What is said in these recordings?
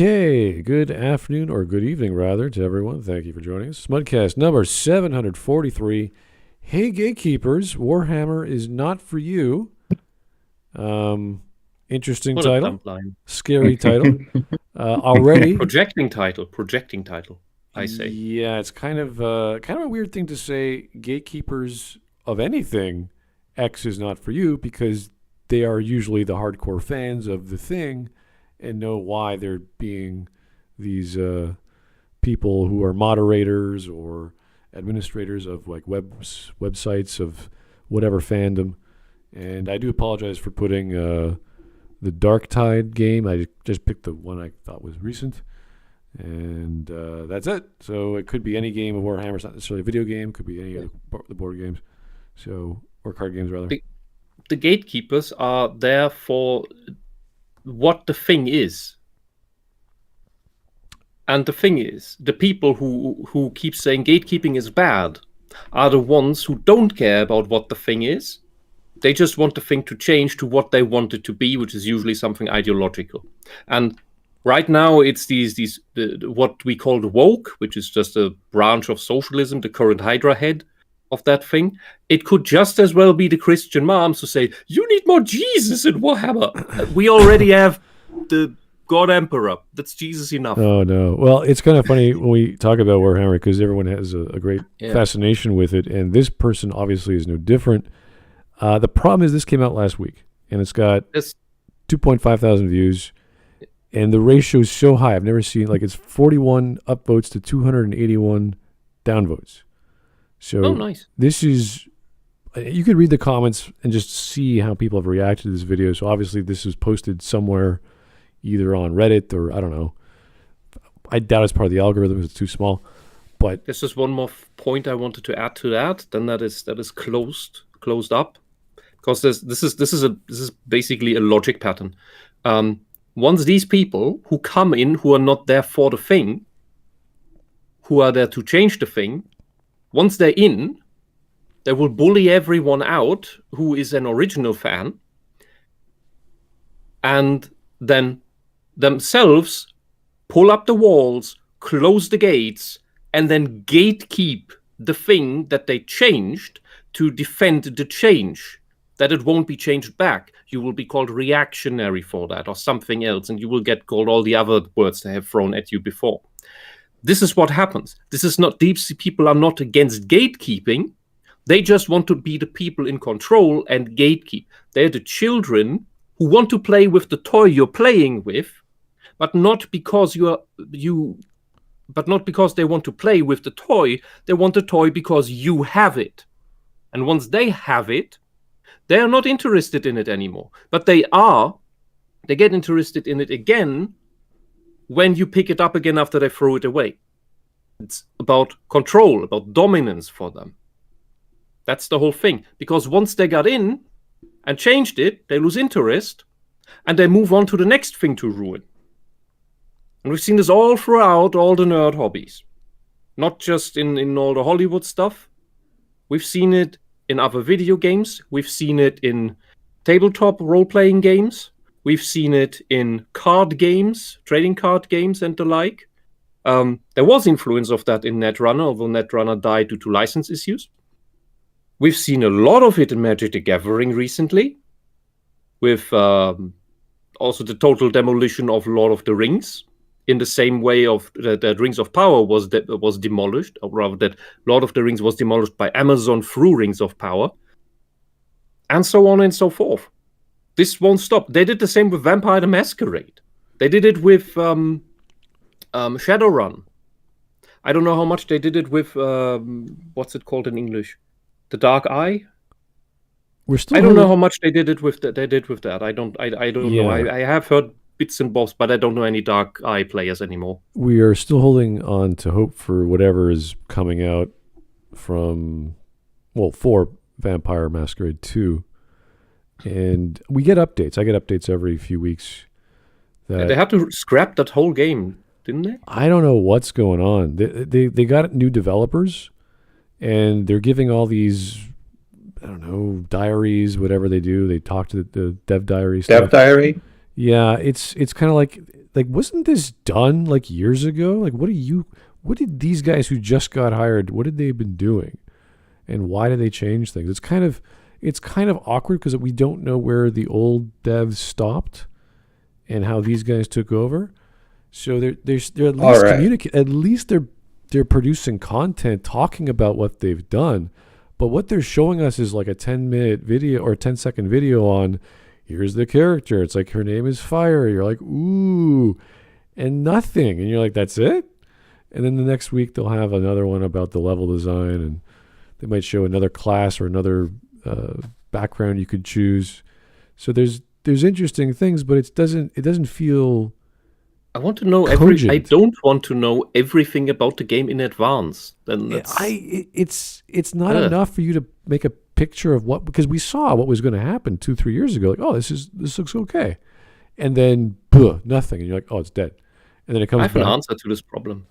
Okay, good afternoon, or good evening, rather, to everyone. Thank you for joining us. Smudcast number 743. Hey, Gatekeepers, Warhammer is not for you. Interesting What title. a dump line. Scary title. Already. Projecting title, I say. Yeah, it's kind of a weird thing to say. Gatekeepers of anything, X is not for you, because they are usually the hardcore fans of the thing and know why they're being these people who are moderators or administrators of like websites of whatever fandom. And I do apologize for putting the Dark Tide game. I just picked the one I thought was recent. And that's it. So it could be any game of Warhammer. It's not necessarily a video game. It could be any of the board games. So, or card games, rather. The gatekeepers are there for what the thing is. And the thing is, the people who keep saying gatekeeping is bad are the ones who don't care about what the thing is. They just want the thing to change to what they want it to be, which is usually something ideological. And right now, it's what we call the woke, which is just a branch of socialism, the current Hydra head of that thing. It could just as well be the Christian moms who say, you need more Jesus in Warhammer. We already have the God Emperor. That's Jesus enough. Oh, no. Well, it's kind of funny when we talk about Warhammer because everyone has a great fascination with it. And this person obviously is no different. The problem is this came out last week. And it's got 2.5 thousand views. And the ratio is so high. I've never seen, it's 41 upvotes to 281 downvotes. So nice. This is, you could read the comments and just see how people have reacted to this video. So obviously this was posted somewhere, either on Reddit or I don't know. I doubt it's part of the algorithm because it's too small. But there's just one more point I wanted to add to that. Then that is closed up, because this is basically a logic pattern. Once these people who come in, who are not there for the thing, who are there to change the thing, once they're in, they will bully everyone out who is an original fan, and then themselves pull up the walls, close the gates, and then gatekeep the thing that they changed to defend the change, that it won't be changed back. You will be called reactionary for that or something else, and you will get called all the other words they have thrown at you before. This is what happens. This is not, these people are not against gatekeeping. They just want to be the people in control and gatekeep. They're the children who want to play with the toy you're playing with, but not because but not because they want to play with the toy. They want the toy because you have it. And once they have it, they are not interested in it anymore. But they get interested in it again when you pick it up again after they throw it away. It's about control, about dominance for them. That's the whole thing. Because once they got in and changed it, they lose interest, and they move on to the next thing to ruin. And we've seen this all throughout all the nerd hobbies. Not just in all the Hollywood stuff. We've seen it in other video games. We've seen it in tabletop role-playing games. We've seen it in card games, trading card games and the like. There was influence of that in Netrunner, although Netrunner died due to license issues. We've seen a lot of it in Magic the Gathering recently, with also the total demolition of Lord of the Rings, in the same way of that Rings of Power was demolished, or rather that Lord of the Rings was demolished by Amazon through Rings of Power, and so on and so forth. This won't stop. They did the same with Vampire the Masquerade. They did it with Shadowrun. I don't know how much they did it with what's it called in English? The Dark Eye. I don't know how much they did it with that. I don't know. I have heard bits and bobs, but I don't know any Dark Eye players anymore. We are still holding on to hope for whatever is coming out for Vampire Masquerade 2. And we get updates. I get updates every few weeks. They had to scrap that whole game, didn't they? I don't know what's going on. They got new developers, and they're giving all these, I don't know, diaries, whatever they do. They talk to the dev diary stuff. Dev diary? Yeah, it's kind of like like, wasn't this done like years ago? Like, what did these guys who just got hired, what had they been doing? And why did they change things? It's kind of awkward because we don't know where the old devs stopped and how these guys took over. So they're at least communicate. At least they're producing content talking about what they've done. But what they're showing us is like a 10-minute video or 10-second video on, here's the character. It's like, her name is Fire. You're like, ooh, and nothing. And you're like, that's it? And then the next week they'll have another one about the level design, and they might show another class or another background you could choose. So there's interesting things, but it doesn't feel. I want to know I don't want to know everything about the game in advance. Then it's not enough for you to make a picture of what, because we saw what was going to happen 2-3 years ago. Like, oh, this looks okay, and then nothing, and you're like, oh, it's dead. And then it comes. I have an answer to this problem.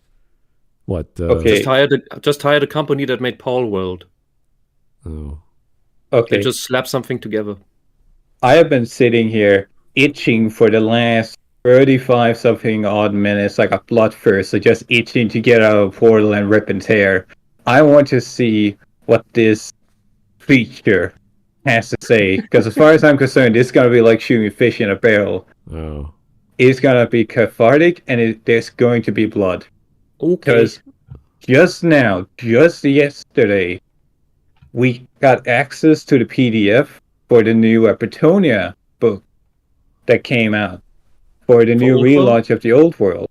What? Okay. Just hired a company that made Paul World. Oh. Okay. They just slap something together. I have been sitting here itching for the last 35 something odd minutes, like a bloodthirst, so just itching to get out of a portal and rip and tear. I want to see what this creature has to say, because as far as I'm concerned, it's going to be like shooting fish in a barrel. Oh. It's going to be cathartic, and there's going to be blood. Okay. Because just yesterday, we got access to the PDF for the new Bretonia book that came out for the new relaunch of the Old World.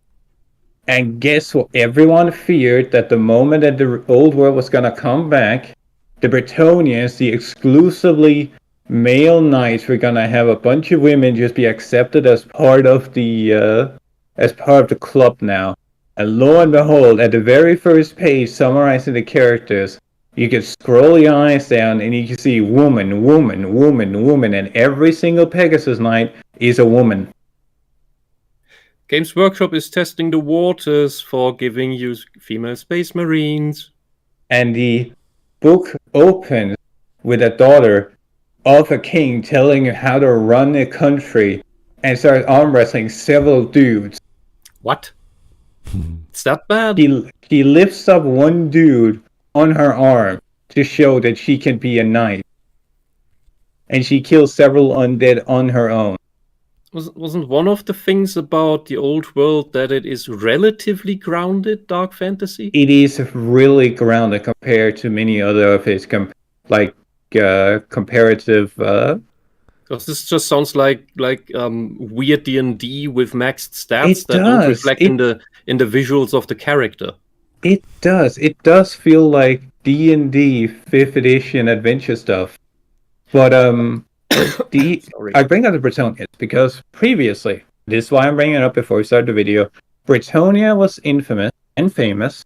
And guess what? Everyone feared that the moment that the Old World was going to come back, the Bretonians, the exclusively male knights, were going to have a bunch of women just be accepted as part of the club now. And lo and behold, at the very first page summarizing the characters, you can scroll your eyes down and you can see woman, woman, woman, woman, and every single Pegasus Knight is a woman. Games Workshop is testing the waters for giving you female space marines. And the book opens with a daughter of a king telling her how to run a country and starts arm wrestling several dudes. What? It's that bad? She lifts up one dude on her arm to show that she can be a knight. And she kills several undead on her own. Wasn't one of the things about the Old World that it is relatively grounded dark fantasy? It is really grounded compared to many other of its comparative. Because this just sounds like weird D&D with maxed stats that don't reflect in the visuals of the character. It does. It does feel like D&D 5th edition adventure stuff. But I bring up the Bretonians because previously, this is why I'm bringing it up before we start the video, Bretonia was infamous and famous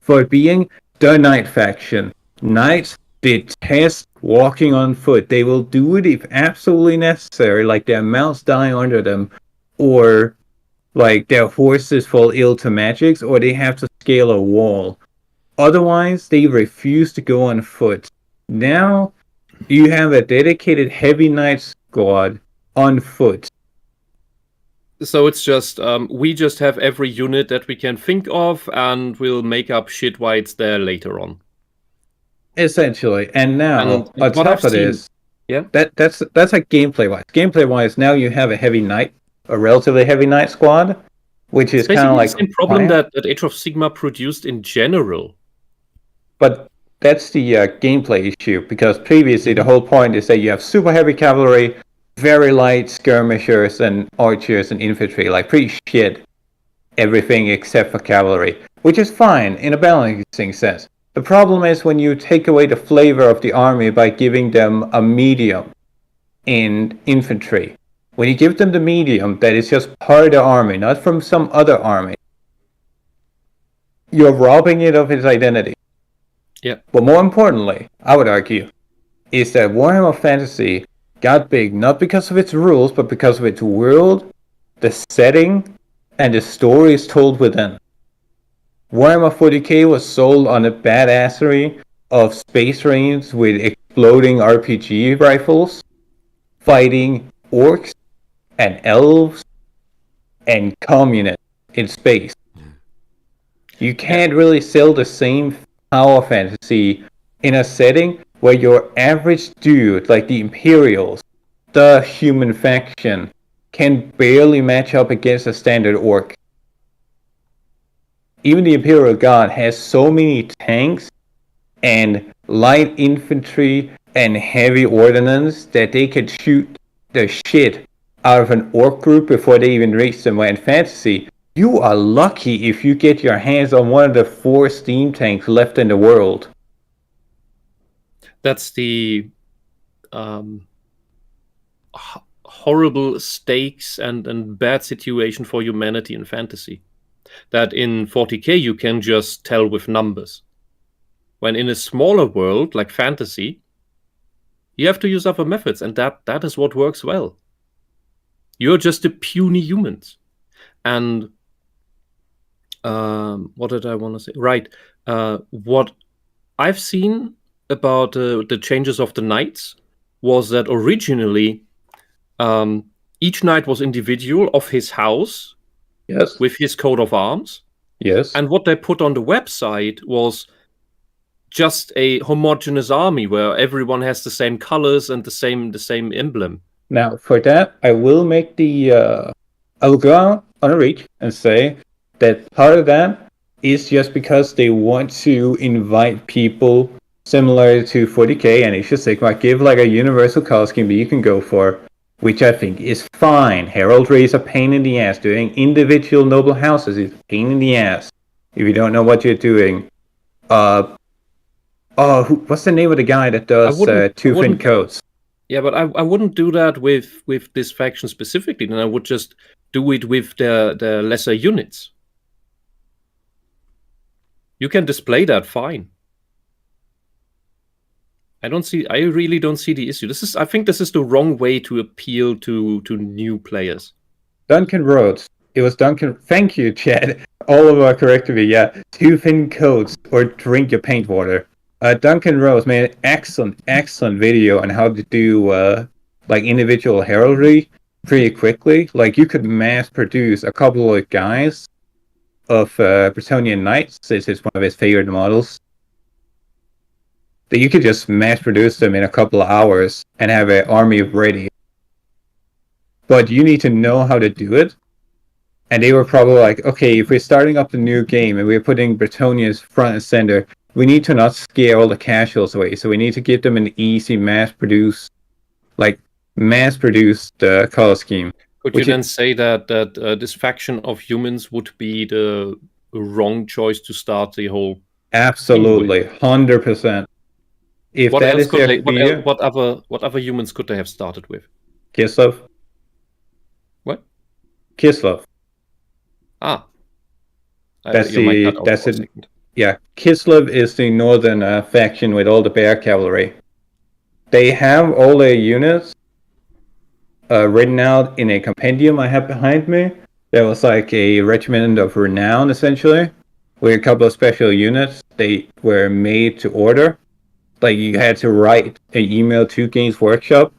for being the knight faction. Knights detest walking on foot. They will do it if absolutely necessary, like their mounts die under them, or like their horses fall ill to magics, or they have to scale a wall. Otherwise, they refuse to go on foot. Now, you have a dedicated heavy knight squad on foot. So it's just, we just have every unit that we can think of, and we'll make up shit why it's there later on. Essentially. And now, on top of this, yeah, that's like gameplay-wise. Gameplay-wise, now you have a relatively heavy knight squad, which is kind of like the same problem that Age of Sigmar produced in general. But that's the gameplay issue, because previously the whole point is that you have super heavy cavalry, very light skirmishers and archers and infantry, like pretty shit everything except for cavalry, which is fine in a balancing sense. The problem is when you take away the flavor of the army by giving them a medium in infantry. When you give them the medium that is just part of the army, not from some other army, you're robbing it of its identity. Yeah. But more importantly, I would argue, is that Warhammer Fantasy got big not because of its rules, but because of its world, the setting, and the stories told within. Warhammer 40k was sold on a badassery of space marines with exploding RPG rifles, fighting orcs and elves and communist in space. You can't really sell the same power fantasy in a setting where your average dude, like the Imperials, the human faction, can barely match up against a standard orc. Even the Imperial Guard has so many tanks and light infantry and heavy ordnance that they could shoot the shit out of an orc group before they even reach them. In fantasy, you are lucky if you get your hands on one of the 4 steam tanks left in the world. That's the horrible stakes and bad situation for humanity in fantasy. That in 40k you can just tell with numbers. When in a smaller world like fantasy, you have to use other methods, and that is what works well. You're just the puny humans. And what did I want to say? Right. What I've seen about the changes of the knights was that originally each knight was individual of his house. Yes. With his coat of arms. Yes. And what they put on the website was just a homogeneous army where everyone has the same colors and the same emblem. Now, for that, I will make I will go out on a reach and say that part of that is just because they want to invite people similar to 40k and Age of Sigmar, give like a universal color scheme that you can go for, which I think is fine. Heraldry is a pain in the ass. Doing individual noble houses is a pain in the ass if you don't know what you're doing. What's the name of the guy that does two-fin coats? Yeah, but I wouldn't do that with this faction specifically. Then I would just do it with the lesser units. You can display that fine. I really don't see the issue. I think this is the wrong way to appeal to new players. Duncan Rhodes. It was Duncan. Thank you, Chad. All of our corrected me. Yeah, two-fin coats or drink your paint water. Duncan Rhodes made an excellent video on how to do like individual heraldry pretty quickly. Like you could mass produce a couple of guys of Bretonian Knights. This is one of his favorite models. That you could just mass produce them in a couple of hours and have an army ready. But you need to know how to do it. And they were probably like, okay, if we're starting up the new game and we're putting Bretonians front and center, we need to not scare all the casuals away. So we need to give them an easy mass-produced color scheme. Could you then say that this faction of humans would be the wrong choice to start the whole? Absolutely, 100%. If what that else is could their they, what other humans could they have started with? Kislev. What? Kislev. Ah. That's it. Yeah, Kislev is the northern faction with all the bear cavalry. They have all their units written out in a compendium I have behind me. There was like a regiment of renown, essentially, with a couple of special units. They were made to order. Like you had to write an email to Games Workshop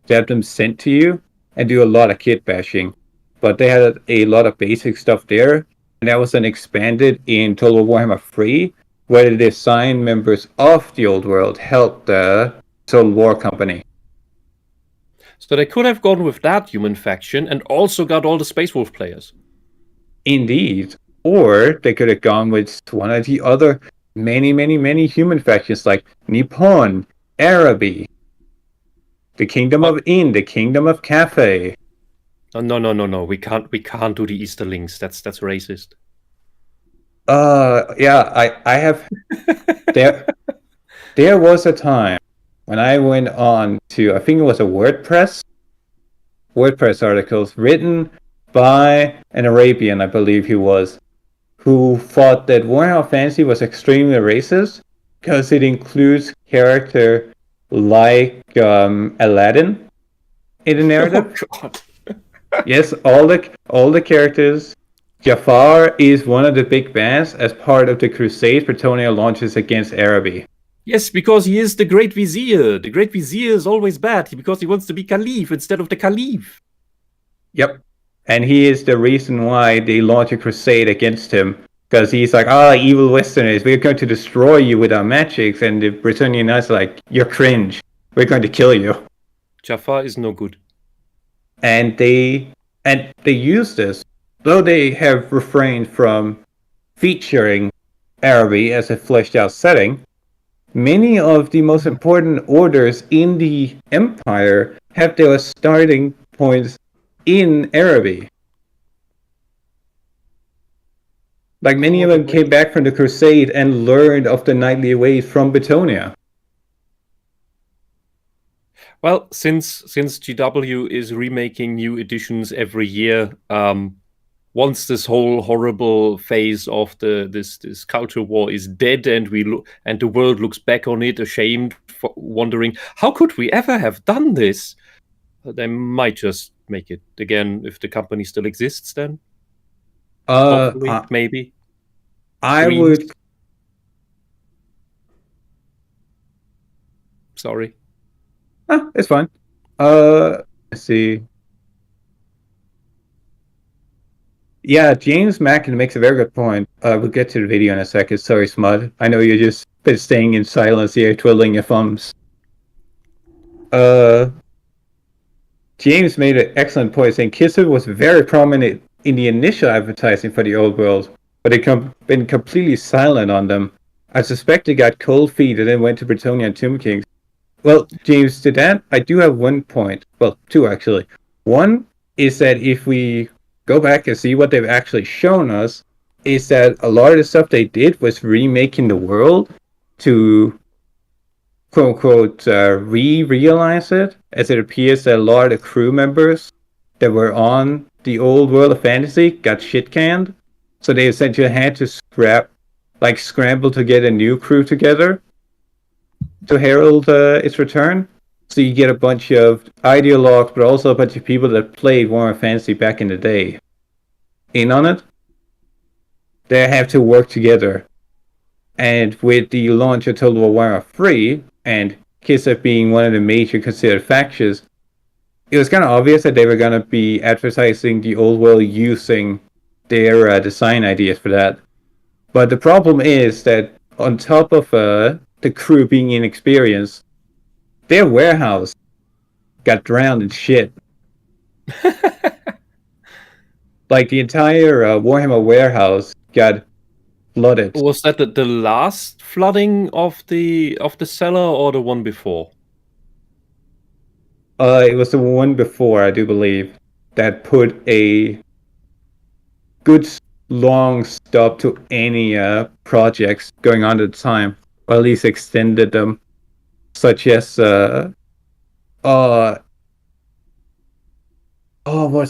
to have them sent to you and do a lot of kit bashing. But they had a lot of basic stuff there. And that was then expanded in Total Warhammer 3, where the assigned members of the Old World helped the Total War Company. So they could have gone with that human faction and also got all the Space Wolf players. Indeed. Or they could have gone with one of the other many human factions like Nippon, Araby, the Kingdom of In, the Kingdom of Cathay. No. We can't do the Easterlings. That's racist. Yeah, I have. There was a time when I went on to, I think it was a WordPress articles written by an Arabian, I believe he was, who thought that Warhammer Fantasy was extremely racist because it includes character like Aladdin in the narrative. Oh, God. Yes, all the characters. Jafar is one of the big bads as part of the crusade Bretonia launches against Araby. Yes, because he is the Great Vizier. The Great Vizier is always bad because he wants to be Caliph instead of the Caliph. Yep. And he is the reason why they launch a crusade against him. Because he's like, evil Westerners, we're going to destroy you with our magics. And the Britannian Knights are like, you're cringe. We're going to kill you. Jafar is no good. And they use this, though they have refrained from featuring Araby as a fleshed out setting. Many of the most important orders in the Empire have their starting points in Araby. Like many of them came back from the Crusade and learned of the knightly ways from Bitonia. Well, since GW is remaking new editions every year, once this whole horrible phase of this culture war is dead, and the world looks back on it ashamed, wondering how could we ever have done this, they might just make it again if the company still exists. Then hopefully, maybe I would. Sorry. It's fine. Let's see. Yeah, James Mackin makes a very good point. We'll get to the video in a second. Sorry, Smud. I know you're just been staying in silence here, twiddling your thumbs. James made an excellent point, saying Kislev was very prominent in the initial advertising for the old world, but they've been completely silent on them. I suspect they got cold feet and then went to Britannia and Tomb Kings. Well, James, to that, I do have one point. Well, two, actually. One is that if we go back and see what they've actually shown us, is that a lot of the stuff they did was remaking the world to, quote-unquote, re-realize it, as it appears that a lot of the crew members that were on the old World of Fantasy got shit-canned. So they essentially had to scramble to get a new crew together to herald its return. So you get a bunch of ideologues, but also a bunch of people that played Warhammer Fantasy back in the day in on it. They have to work together. And with the launch of Total War Warhammer 3, and Kislev being one of the major considered factions, it was kind of obvious that they were going to be advertising the old world using their design ideas for that. But the problem is that on top of the crew being inexperienced, their warehouse got drowned in shit. Like the entire Warhammer warehouse got flooded. Was that the last flooding of the cellar or the one before? It was the one before, I do believe, that put a good long stop to any projects going on at the time, or at least extended them, such as what's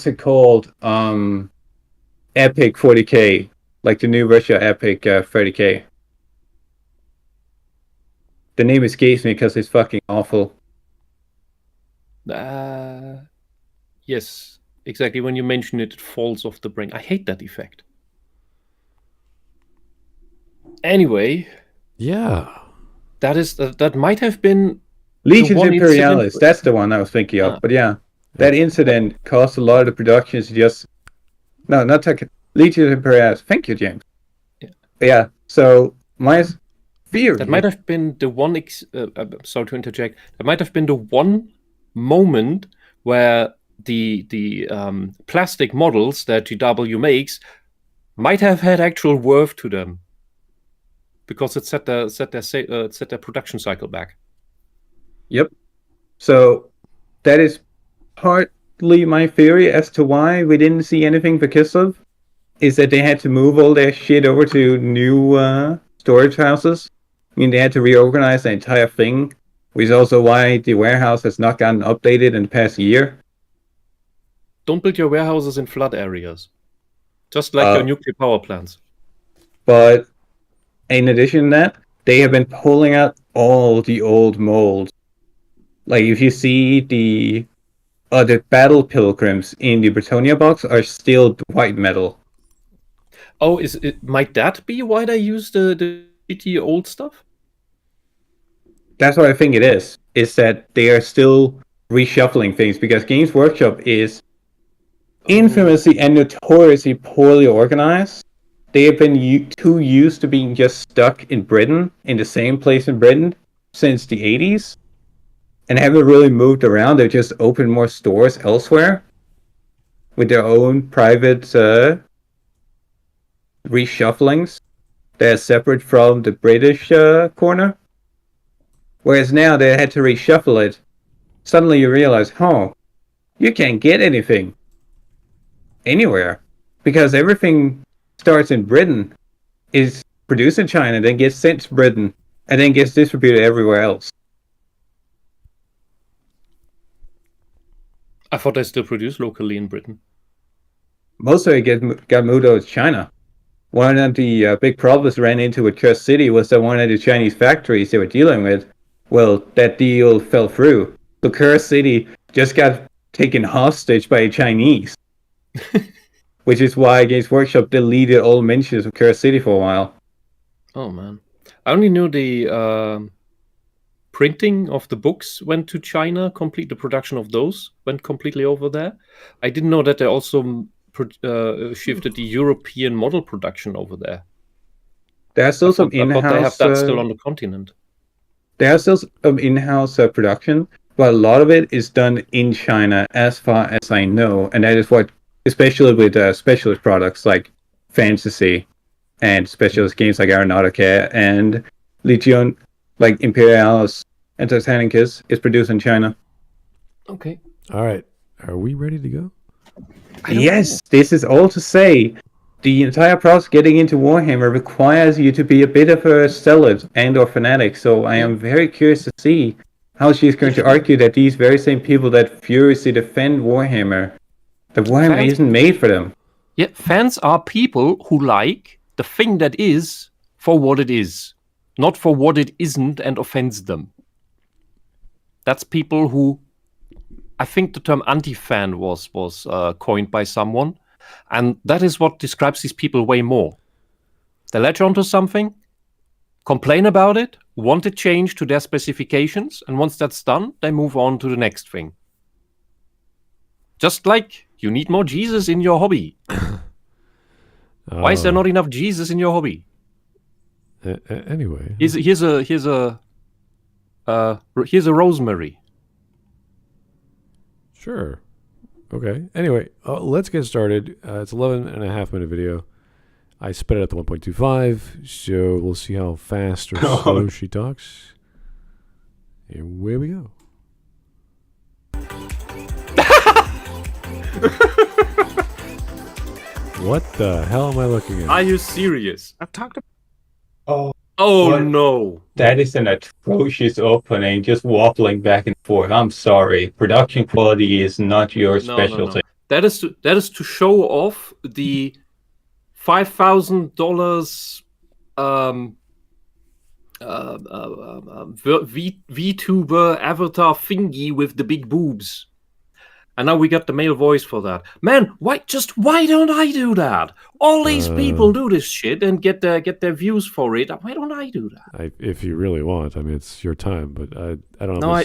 it called? Epic 40K, like the new version of Epic 30K. The name escapes me because it's fucking awful. Yes, exactly. When you mention it, it falls off the brain. I hate that effect. Anyway, yeah, that might have been Legions Imperialis. That's the one I was thinking of. But yeah, that incident caused a lot of the productions to just not Legions Imperialis. Thank you, James. Yeah. So my theory that might have been the one. Sorry to interject. That might have been the one moment where the plastic models that GW makes might have had actual worth to them, because it set their production cycle back. Yep. So that is partly my theory as to why we didn't see anything for Kislev, is that they had to move all their shit over to new storage houses. I mean, they had to reorganize the entire thing, which is also why the warehouse has not gotten updated in the past year. Don't build your warehouses in flood areas, just like your nuclear power plants. But in addition to that, they have been pulling out all the old molds. Like, if you see the battle pilgrims in the Britannia box are still white metal. Oh, might that be why they use the shitty old stuff? That's what I think it is. Is that they are still reshuffling things, because Games Workshop is infamously and notoriously poorly organized. They have been too used to being just stuck in Britain, in the same place in Britain, since the 80s, and haven't really moved around. They've just opened more stores elsewhere with their own private reshufflings that are separate from the British corner. Whereas now they had to reshuffle it. Suddenly you realize, you can't get anything anywhere because everything starts in Britain, is produced in China, then gets sent to Britain, and then gets distributed everywhere else. I thought they still produce locally in Britain. Most of it got moved over to China. One of the big problems ran into with Curse City was that one of the Chinese factories they were dealing with, well, that deal fell through. So Curse City just got taken hostage by the Chinese. Which is why Games Workshop deleted all mentions of Curse City for a while. Oh, man. I only knew the printing of the books went to China. The production of those went completely over there. I didn't know that they also shifted the European model production over there. There's still some in-house... I thought they have that still on the continent. There's still some in-house production, but a lot of it is done in China, as far as I know. And that is what, especially with specialist products like Fantasy and specialist games like Aeronautica and Legion, like Imperialis and Titanicus, is produced in China. Okay. All right. Are we ready to go? Yes, this is all to say. The entire process getting into Warhammer requires you to be a bit of a zealot and or fanatic, so I am very curious to see how she's going to argue that these very same people that furiously defend Warhammer, the Warhammer isn't made for them. Yeah, fans are people who like the thing that is for what it is, not for what it isn't and offends them. That's people who, I think the term anti-fan was coined by someone, and that is what describes these people way more. They latch onto something, complain about it, want it changed to their specifications, and once that's done, they move on to the next thing. Just like you need more Jesus in your hobby. Why is there not enough Jesus in your hobby? Anyway, here's a rosemary. Sure. Okay. Anyway, let's get started. It's 11.5-minute video. I sped it up to 1.25, so we'll see how fast or slow she talks. And away we go. What the hell am I looking at? Are you serious? I've talked about... Oh no. That is an atrocious opening, just wobbling back and forth. I'm sorry. Production quality is not your specialty. No. That is to show off the $5,000 VTuber avatar thingy with the big boobs. And now we got the male voice for that. Man, why don't I do that? All these people do this shit and get their views for it. Why don't I do that? If you really want, I mean, it's your time, but I don't know. No,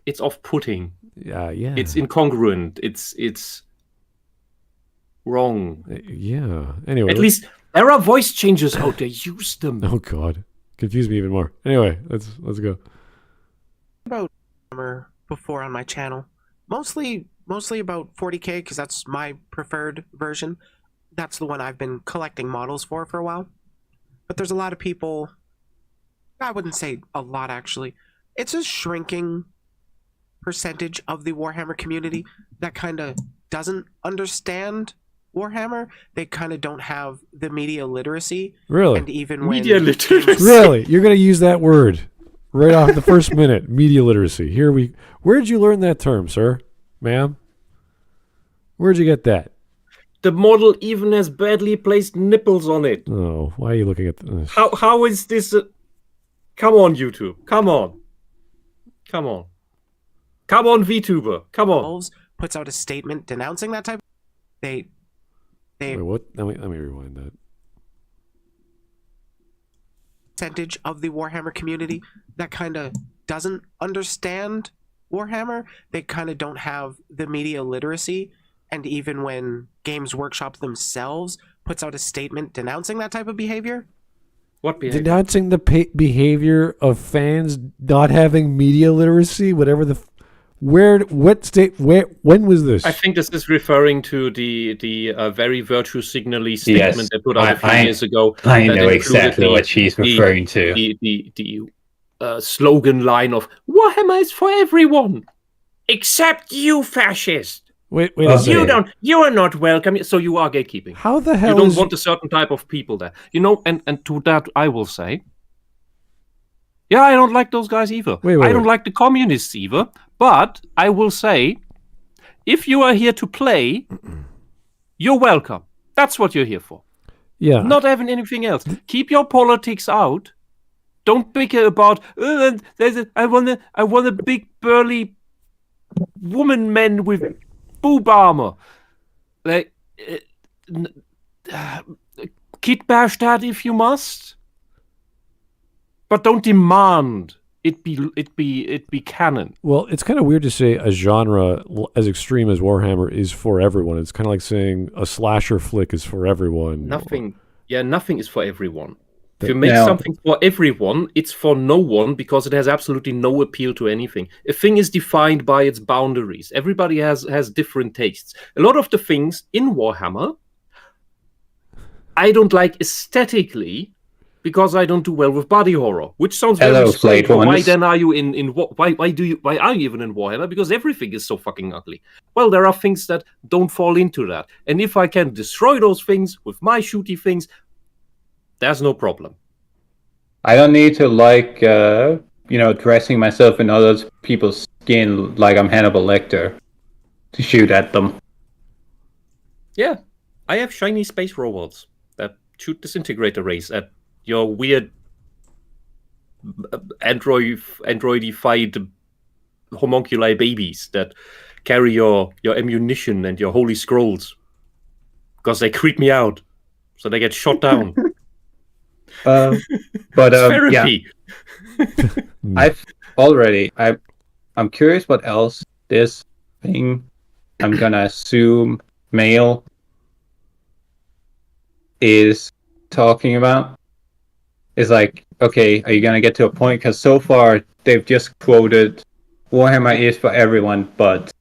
it's off-putting. Yeah. It's incongruent. It's wrong. Yeah. Anyway, at least there are voice changes out there. Use them. Oh God, confuse me even more. Anyway, let's go. About before on my channel, mostly about 40k because that's my preferred version. That's the one I've been collecting models for a while. But there's a lot of people. I wouldn't say a lot actually. It's a shrinking percentage of the Warhammer community that kind of doesn't understand Warhammer. They kind of don't have the media literacy. Really? And even media literacy. Really? You're going to use that word right off the first minute? Media literacy. Where'd you learn that term, sir? Ma'am? Where'd you get that? The model even has badly placed nipples on it. Oh, why are you looking at this? How is this? Come on, YouTube. Come on, VTuber. Come on. Puts out a statement denouncing that type. They. Wait, what? Let me rewind that. Percentage of the Warhammer community that kind of doesn't understand Warhammer, they kind of don't have the media literacy. And even when Games Workshop themselves puts out a statement denouncing that type of behavior. What behavior? Denouncing the behavior of fans not having media literacy, whatever the... when was this? I think this is referring to the very virtue signally statement they put out a few years ago. I know exactly what she's referring to. The slogan line of Warhammer is for everyone, except you, fascist. Wait a second. You are not welcome. So you are gatekeeping. How the hell you don't want a certain type of people there, and to that I will say, yeah, I don't like those guys either. I don't like the communists either. But I will say, if you are here to play, you're welcome. That's what you're here for. Yeah. Not having anything else. Keep your politics out. Don't bicker about. I want a big burly woman man with boob armor. Like, kit bash that if you must, but don't demand it be canon. Well, it's kind of weird to say a genre as extreme as Warhammer is for everyone. It's kind of like saying a slasher flick is for everyone. Nothing is for everyone. If you make something for everyone, it's for no one because it has absolutely no appeal to anything. A thing is defined by its boundaries. Everybody has different tastes. A lot of the things in Warhammer, I don't like aesthetically because I don't do well with body horror, which sounds very strange. Why then are you why are you even in Warhammer? Because everything is so fucking ugly. Well, there are things that don't fall into that. And if I can destroy those things with my shooty things, there's no problem. I don't need to dressing myself in other people's skin like I'm Hannibal Lecter to shoot at them. Yeah, I have shiny space robots that shoot disintegrator rays at your weird androidified homunculi babies that carry your ammunition and your holy scrolls because they creep me out, so they get shot down. Therapy. Yeah. I'm curious what else this thing, I'm gonna assume male, is talking about. Is like, okay, are you gonna get to a point? Because so far they've just quoted Warhammer is for everyone, but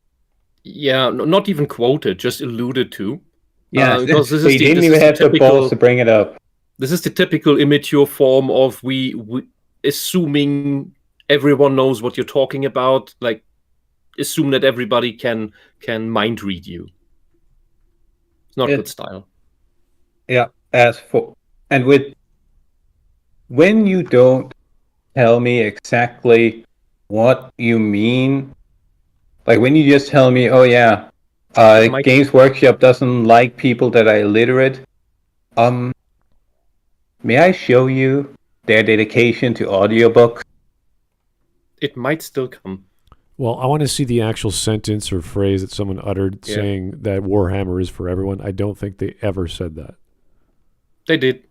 not even quoted, just alluded to. Because they didn't even have the balls to bring it up. This is the typical immature form of we assuming everyone knows what you're talking about. Like, assume that everybody can mind read you. It's not good style. Yeah, when you don't tell me exactly what you mean, like when you just tell me, Games Workshop doesn't like people that are illiterate, may I show you their dedication to audiobooks? It might still come. Well, I want to see the actual sentence or phrase that someone uttered saying that Warhammer is for everyone. I don't think they ever said that. They did.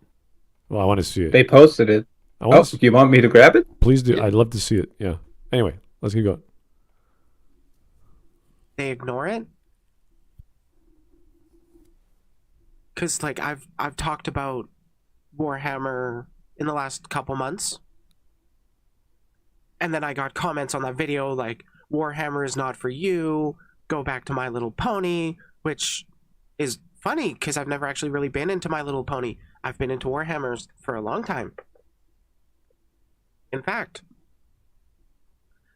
Well, I want to see it. They posted it. Do you want me to grab it? Please do. Yeah. I'd love to see it. Yeah. Anyway, let's keep going. They ignore it? Because, like, I've talked about Warhammer in the last couple months, and then I got comments on that video like, Warhammer is not for you, go back to My Little Pony, which is funny because I've never actually really been into My Little Pony. I've been into Warhammers for a long time. In fact,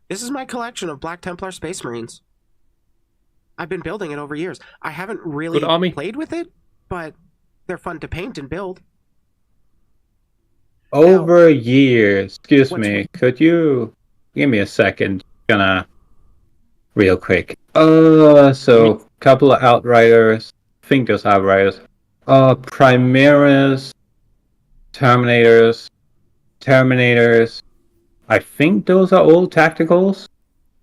this is my collection of Black Templar Space Marines. I've been building it over years. I haven't really played with it, but they're fun to paint and build. Over years. Excuse me. Could you give me a second? Real quick. So couple of Outriders. I think those Outriders. Primaris. Terminators. I think those are old tacticals.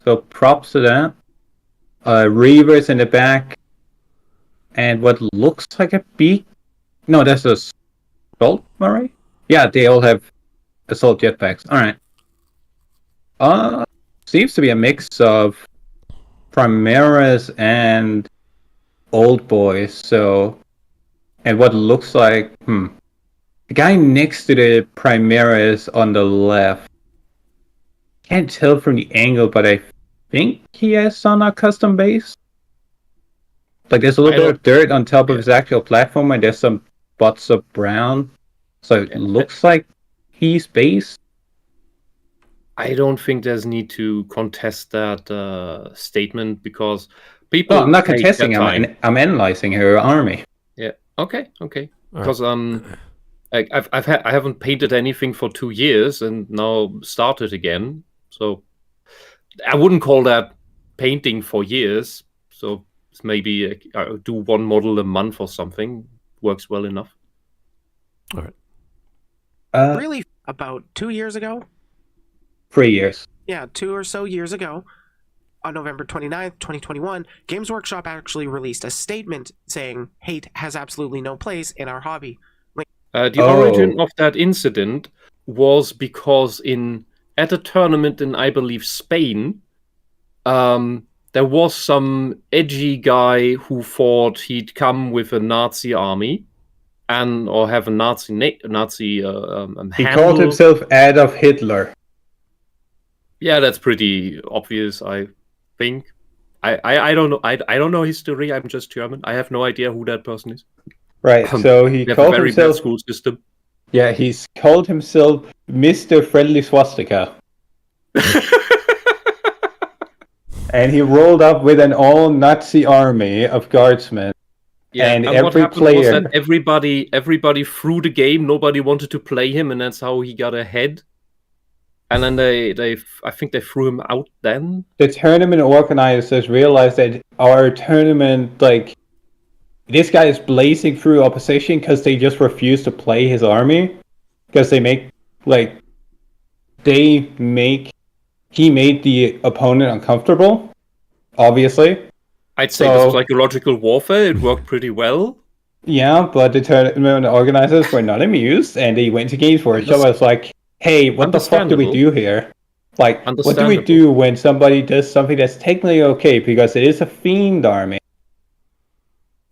So props to that. Reavers in the back. And what looks like a beak. No, that's a Assault Murray? Yeah, they all have assault jetpacks. Alright. seems to be a mix of Primaris and Old Boys. So, and what looks like the guy next to the Primaris on the left. Can't tell from the angle, but I think he has on a custom base. Like there's a little bit of dirt on top of his actual platform, and there's some spots of brown. So it looks like he's base. I don't think there's need to contest that statement because people. Well, I'm not contesting. I'm analyzing her army. Yeah. Okay. Because I haven't painted anything for 2 years and now started again. So I wouldn't call that painting for years. So maybe do one model a month or something. Works well enough. All right. Really, about 2 years ago? 3 years. Yeah, 2 or so years ago, on November 29th, 2021, Games Workshop actually released a statement saying hate has absolutely no place in our hobby. The origin of that incident was because at a tournament in, I believe, Spain, there was some edgy guy who thought he'd come with a Nazi army or have a Nazi He handle. called himself Adolf Hitler. Yeah, that's pretty obvious, I think. I don't know. I don't know history. I'm just German. I have no idea who that person is. Right. So he We have called a very himself. bad school system. Yeah, he's called himself Mr. Friendly Swastika. And he rolled up with an all-Nazi army of guardsmen. Yeah, and what every happened was player. that everybody threw the game. Nobody wanted to play him, and that's how he got ahead. And then I think they threw him out then. The tournament organizers realized that our tournament, this guy is blazing through opposition because they just refuse to play his army. Because he made the opponent uncomfortable, obviously. I'd say the psychological warfare, it worked pretty well. Yeah, but the tournament organizers were not amused, and they went to Games Workshop. I was like, hey, what the fuck do we do here? What do we do when somebody does something that's technically okay, because it is a fiend army?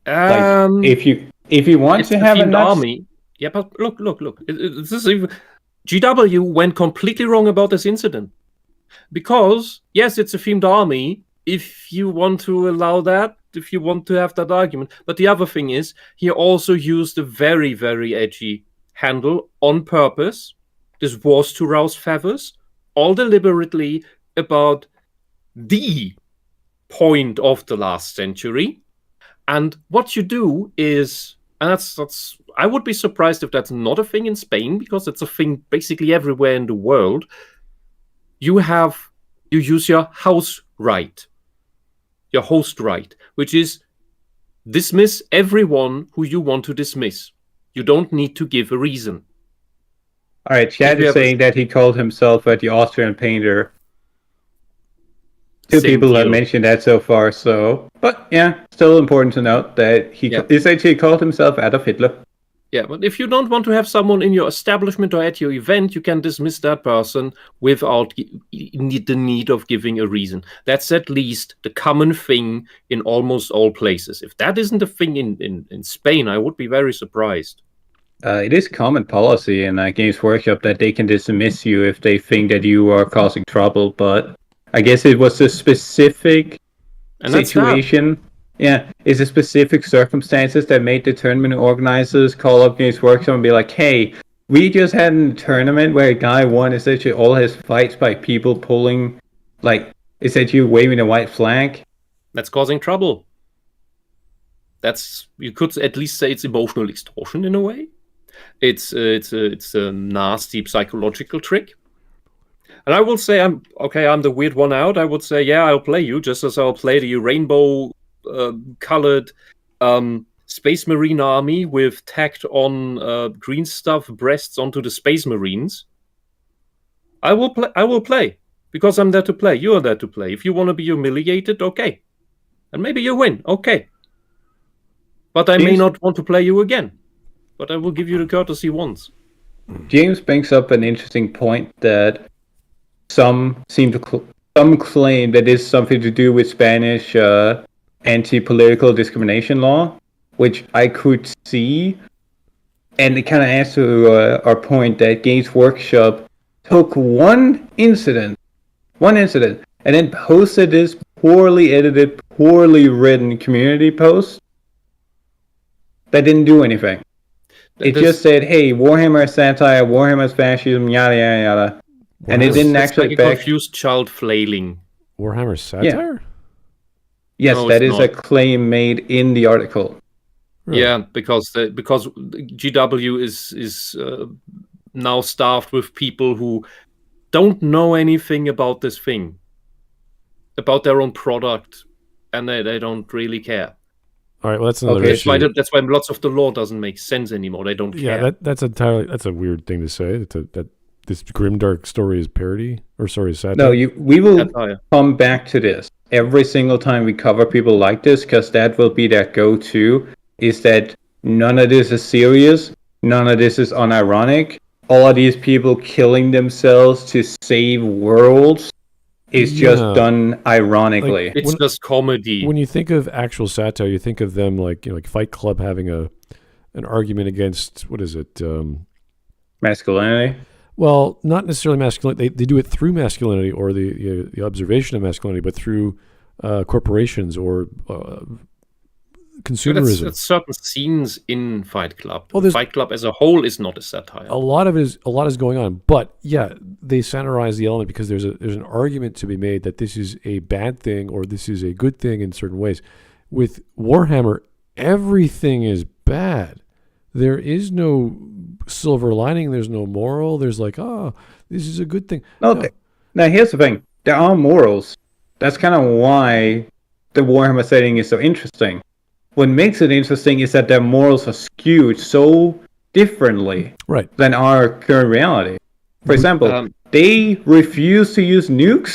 If you want to have an army, yeah, but look. This is even GW went completely wrong about this incident, because yes, it's a themed army. If you want to allow that, if you want to have that argument, but the other thing is, he also used a very, very edgy handle on purpose. This was to rouse feathers, all deliberately about the point of the last century. And what you do is, and that's I would be surprised if that's not a thing in Spain, because it's a thing basically everywhere in the world. You use your house right, your host right, which is dismiss everyone who you want to dismiss. You don't need to give a reason. All right, Chad is saying that he called himself the Austrian painter. Two people have mentioned that so far, but yeah, still important to note that he essentially called himself Adolf Hitler. Yeah, but if you don't want to have someone in your establishment or at your event, you can dismiss that person without the need of giving a reason. That's at least the common thing in almost all places. If that isn't a thing in Spain, I would be very surprised. It is common policy in Games Workshop that they can dismiss you if they think that you are causing trouble, but I guess it was a specific situation. Yeah, it's a specific circumstances that made the tournament organizers call up Games Workshop and be like, hey, we just had a tournament where a guy won essentially all his fights by people pulling, essentially waving a white flag. That's causing trouble. You could at least say it's emotional extortion in a way. It's a nasty psychological trick. And I will say I'm the weird one out. I would say, yeah, I'll play you, just as I'll play the rainbow colored Space Marine army with tacked on green stuff breasts onto the Space Marines. I will play because I'm there to play. You are there to play. If you want to be humiliated, okay, and maybe you win, okay. But I may not want to play you again. But I will give you the courtesy once. James brings up an interesting point that some seem to some claim that it's something to do with Spanish anti-political discrimination law, which I could see. And it kind of adds to our point that Games Workshop took one incident, and then posted this poorly edited, poorly written community post that didn't do anything. It just said, hey, Warhammer is satire, Warhammer is fascism, yada, yada, yada. And it didn't actually like a confused child flailing. Warhammer satire? Yes, No, that it's is not. a claim made in the article. Really? Yeah, because GW is now staffed with people who don't know anything about this thing, about their own product, and they don't really care. All right, well, that's another Okay. issue. That's why lots of the law doesn't make sense anymore. They don't care. Yeah, that's a weird thing to say. That this grimdark story is parody, or sorry, satire. No, we will Satire. come back to this every single time we cover people like this, because that will be that go-to, is that none of this is serious, none of this is unironic. All of these people killing themselves to save worlds is just Yeah. done ironically. Like, It's just comedy. When you think of actual satire, you think of them like like Fight Club having an argument against what is it? Masculinity. Well, not necessarily masculinity. They do it through masculinity or the observation of masculinity, but through corporations or consumerism. That's certain scenes in Fight Club. Well, there's- Fight Club as a whole is not a satire. A lot is going on, but yeah, they satirize the element because there's an argument to be made that this is a bad thing or this is a good thing in certain ways. With Warhammer, everything is bad. There is no silver lining. There's no moral. There's like, oh, this is a good thing. No, now here's the thing. There are morals. That's kind of why the Warhammer setting is so interesting. What makes it interesting is that their morals are skewed so differently Right. than our current reality. For example, they refuse to use nukes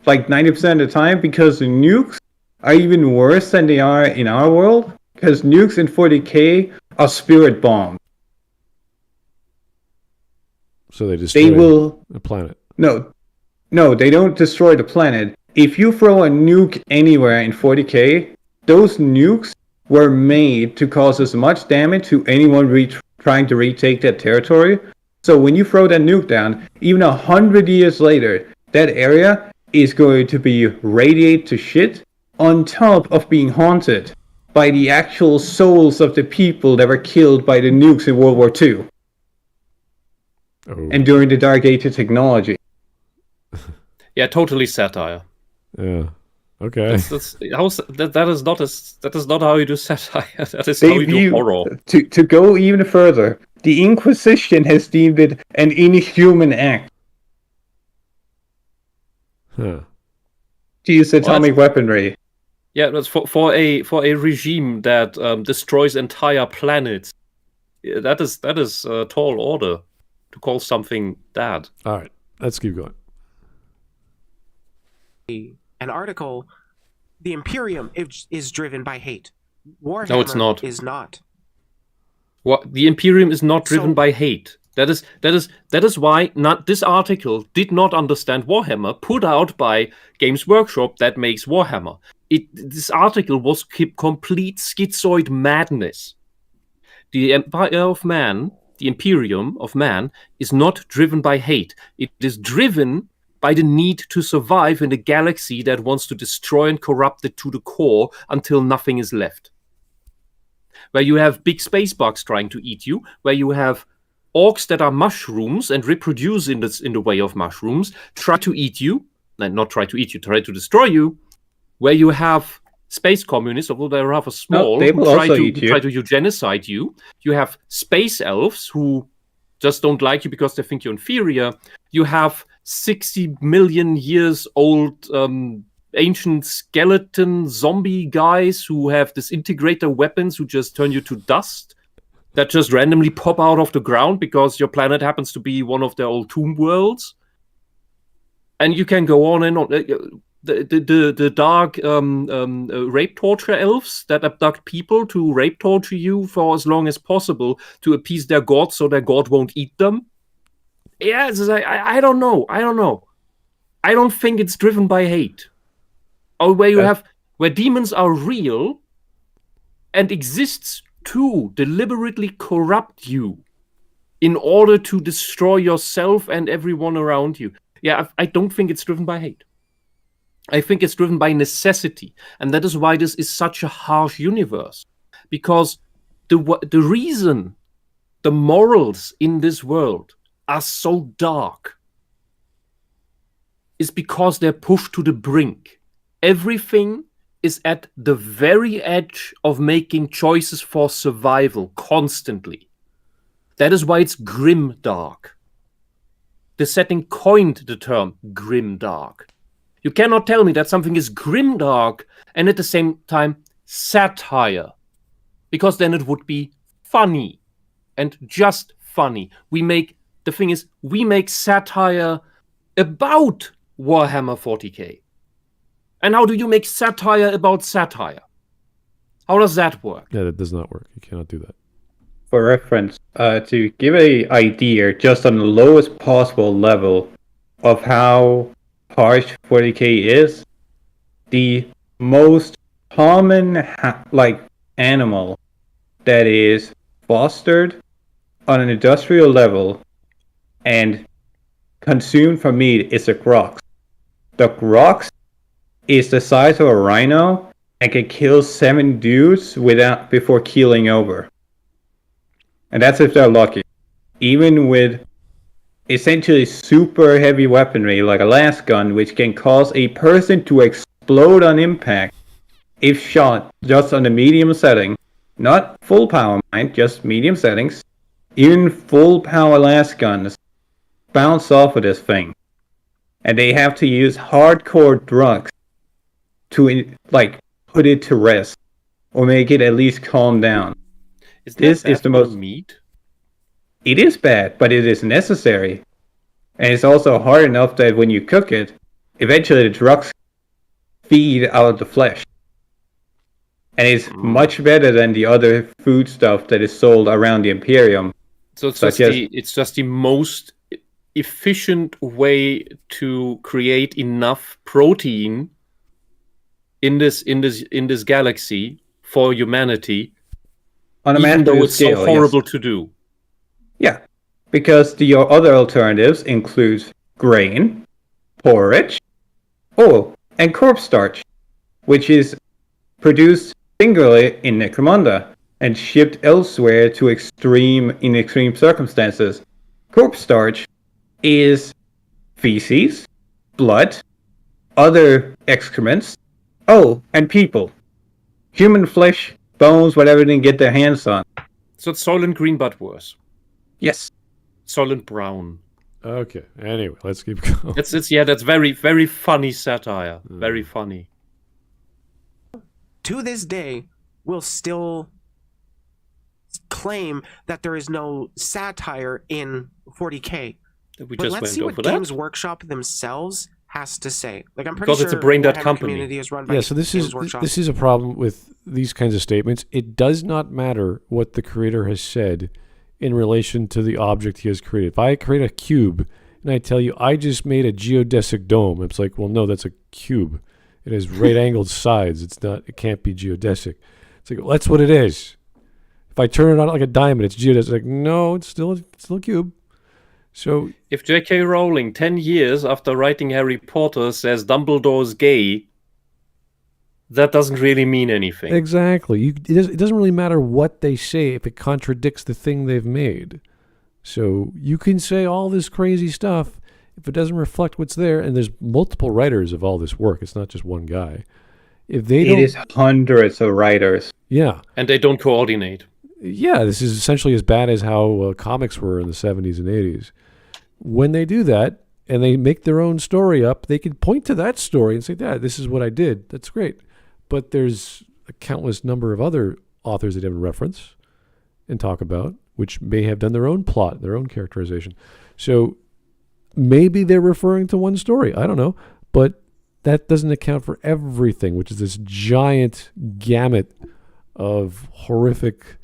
like 90% of the time because the nukes are even worse than they are in our world, because nukes in 40k are spirit bombs. So they destroy the planet. No, they don't destroy the planet. If you throw a nuke anywhere in 40k, those nukes were made to cause as much damage to anyone trying to retake that territory. So when you throw that nuke down, even 100 years later, that area is going to be radiated to shit, on top of being haunted by the actual souls of the people that were killed by the nukes in World War II Oh. and during the Dark Age of technology. Yeah, totally satire. Yeah. Okay. That is not how you do satire. That is They how you do horror. To go even further, the Inquisition has deemed it an inhuman act Huh. to use atomic weaponry. Yeah, that's for a regime that destroys entire planets. That is a tall order to call something that. All right. Let's keep going. An article, the Imperium is driven by hate. Warhammer No, it's not. is not. What the Imperium is not driven So- by hate. That is why not this article did not understand Warhammer, put out by Games Workshop that makes Warhammer. This article was complete schizoid madness. The Empire of Man, the Imperium of Man, is not driven by hate. It is driven by the need to survive in a galaxy that wants to destroy and corrupt it to the core until nothing is left. Where you have big space bugs trying to eat you, where you have orcs that are mushrooms and reproduce in the way of mushrooms, try to eat you, and not try to eat you, try to destroy you, where you have space communists, although they're rather small, they will who try also to eat you. try to eugenicize you. You have space elves who just don't like you because they think you're inferior. You have 60 million years old ancient skeleton zombie guys who have disintegrator weapons who just turn you to dust, that just randomly pop out of the ground because your planet happens to be one of their old tomb worlds. And you can go on and on. The dark rape torture elves that abduct people to rape torture you for as long as possible to appease their god so their god won't eat them. Yeah, it's just like, I don't know. I don't think it's driven by hate. Or where demons are real and exists to deliberately corrupt you in order to destroy yourself and everyone around you. Yeah, I don't think it's driven by hate. I think it's driven by necessity. And that is why this is such a harsh universe. Because the reason the morals in this world are so dark is because they're pushed to the brink. Everything is at the very edge of making choices for survival constantly. That is why it's grim dark. The setting coined the term grim dark. You cannot tell me that something is grim dark and at the same time satire, because then it would be funny and just funny. We make satire about Warhammer 40k. And how do you make satire about satire? How does that work? Yeah, that does not work. You cannot do that. For reference, to give an idea, just on the lowest possible level of how harsh 40k is, the most common animal that is fostered on an industrial level and consumed for meat is a grox. The grox is the size of a rhino and can kill 7 dudes before keeling over. And that's if they're lucky. Even with essentially super heavy weaponry like a last gun, which can cause a person to explode on impact if shot just on a medium setting. Not full power, mind, just medium settings. Even full power last guns bounce off of this thing. And they have to use hardcore drugs to put it to rest or make it at least calm down. This is the most meat. It is bad, but it is necessary. And it's also hard enough that when you cook it, eventually the drugs feed out the flesh. And it's much better than the other food stuff that is sold around the Imperium. So it's just the most efficient way to create enough protein in this galaxy for humanity, On a even though it's scale, so horrible to do. Yeah, because the other alternatives include grain, porridge, and corpse starch, which is produced singularly in Necromunda and shipped elsewhere to in extreme circumstances. Corpse starch is feces, blood, other excrements, and people. Human flesh, bones, whatever they can get their hands on. So it's Soylent Green but worse. Yes. Soylent Brown. Okay. Anyway, let's keep going. That's very, very funny satire. Very funny. To this day, we'll still claim that there is no satire in 40k. But let's see what Games Workshop themselves has to say. Like, I'm pretty because sure it's a brain dead Warhammer company. Community is run by So this Games is Workshop. this is a problem with these kinds of statements. It does not matter what the creator has said in relation to the object he has created. If I create a cube and I tell you I just made a geodesic dome, it's like, well, no, that's a cube. It has right-angled sides. It can't be geodesic. It's like, well, that's what it is. If I turn it on like a diamond, it's geodesic. Like, no, it's still a cube. So if J.K. Rowling 10 years after writing Harry Potter says Dumbledore's gay, that doesn't really mean anything. Exactly. It doesn't really matter what they say if it contradicts the thing they've made. So you can say all this crazy stuff if it doesn't reflect what's there. And there's multiple writers of all this work. It's not just one guy. It is hundreds of writers. Yeah. And they don't coordinate. Yeah, this is essentially as bad as how comics were in the 70s and 80s. When they do that and they make their own story up, they can point to that story and say, yeah, this is what I did. That's great. But there's a countless number of other authors that have reference and talk about, which may have done their own plot, their own characterization. So maybe they're referring to one story. I don't know. But that doesn't account for everything, which is this giant gamut of horrific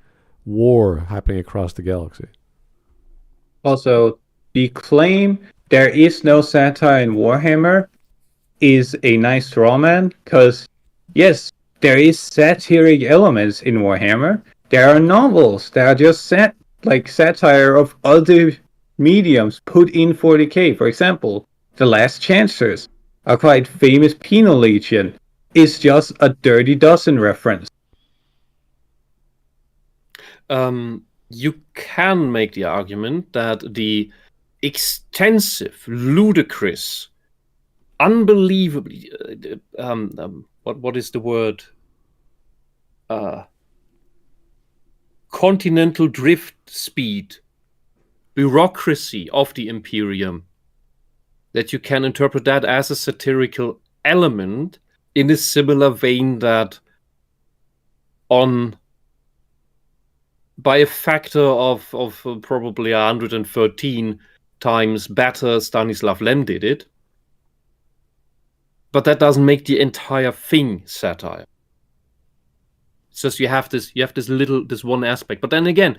war happening across the galaxy. Also, the claim there is no satire in Warhammer is a nice straw man, because yes, there is satiric elements in Warhammer. There are novels that are just satire of other mediums put in 40k. For example, The Last Chancers, a quite famous penal legion, is just a Dirty Dozen reference. You can make the argument that the extensive, ludicrous, unbelievably, what is the word? Continental drift speed, bureaucracy of the Imperium, that you can interpret that as a satirical element in a similar vein that by a factor of probably 113 times better, Stanislav Lem did it. But that doesn't make the entire thing satire. It's just you have this one aspect. But then again,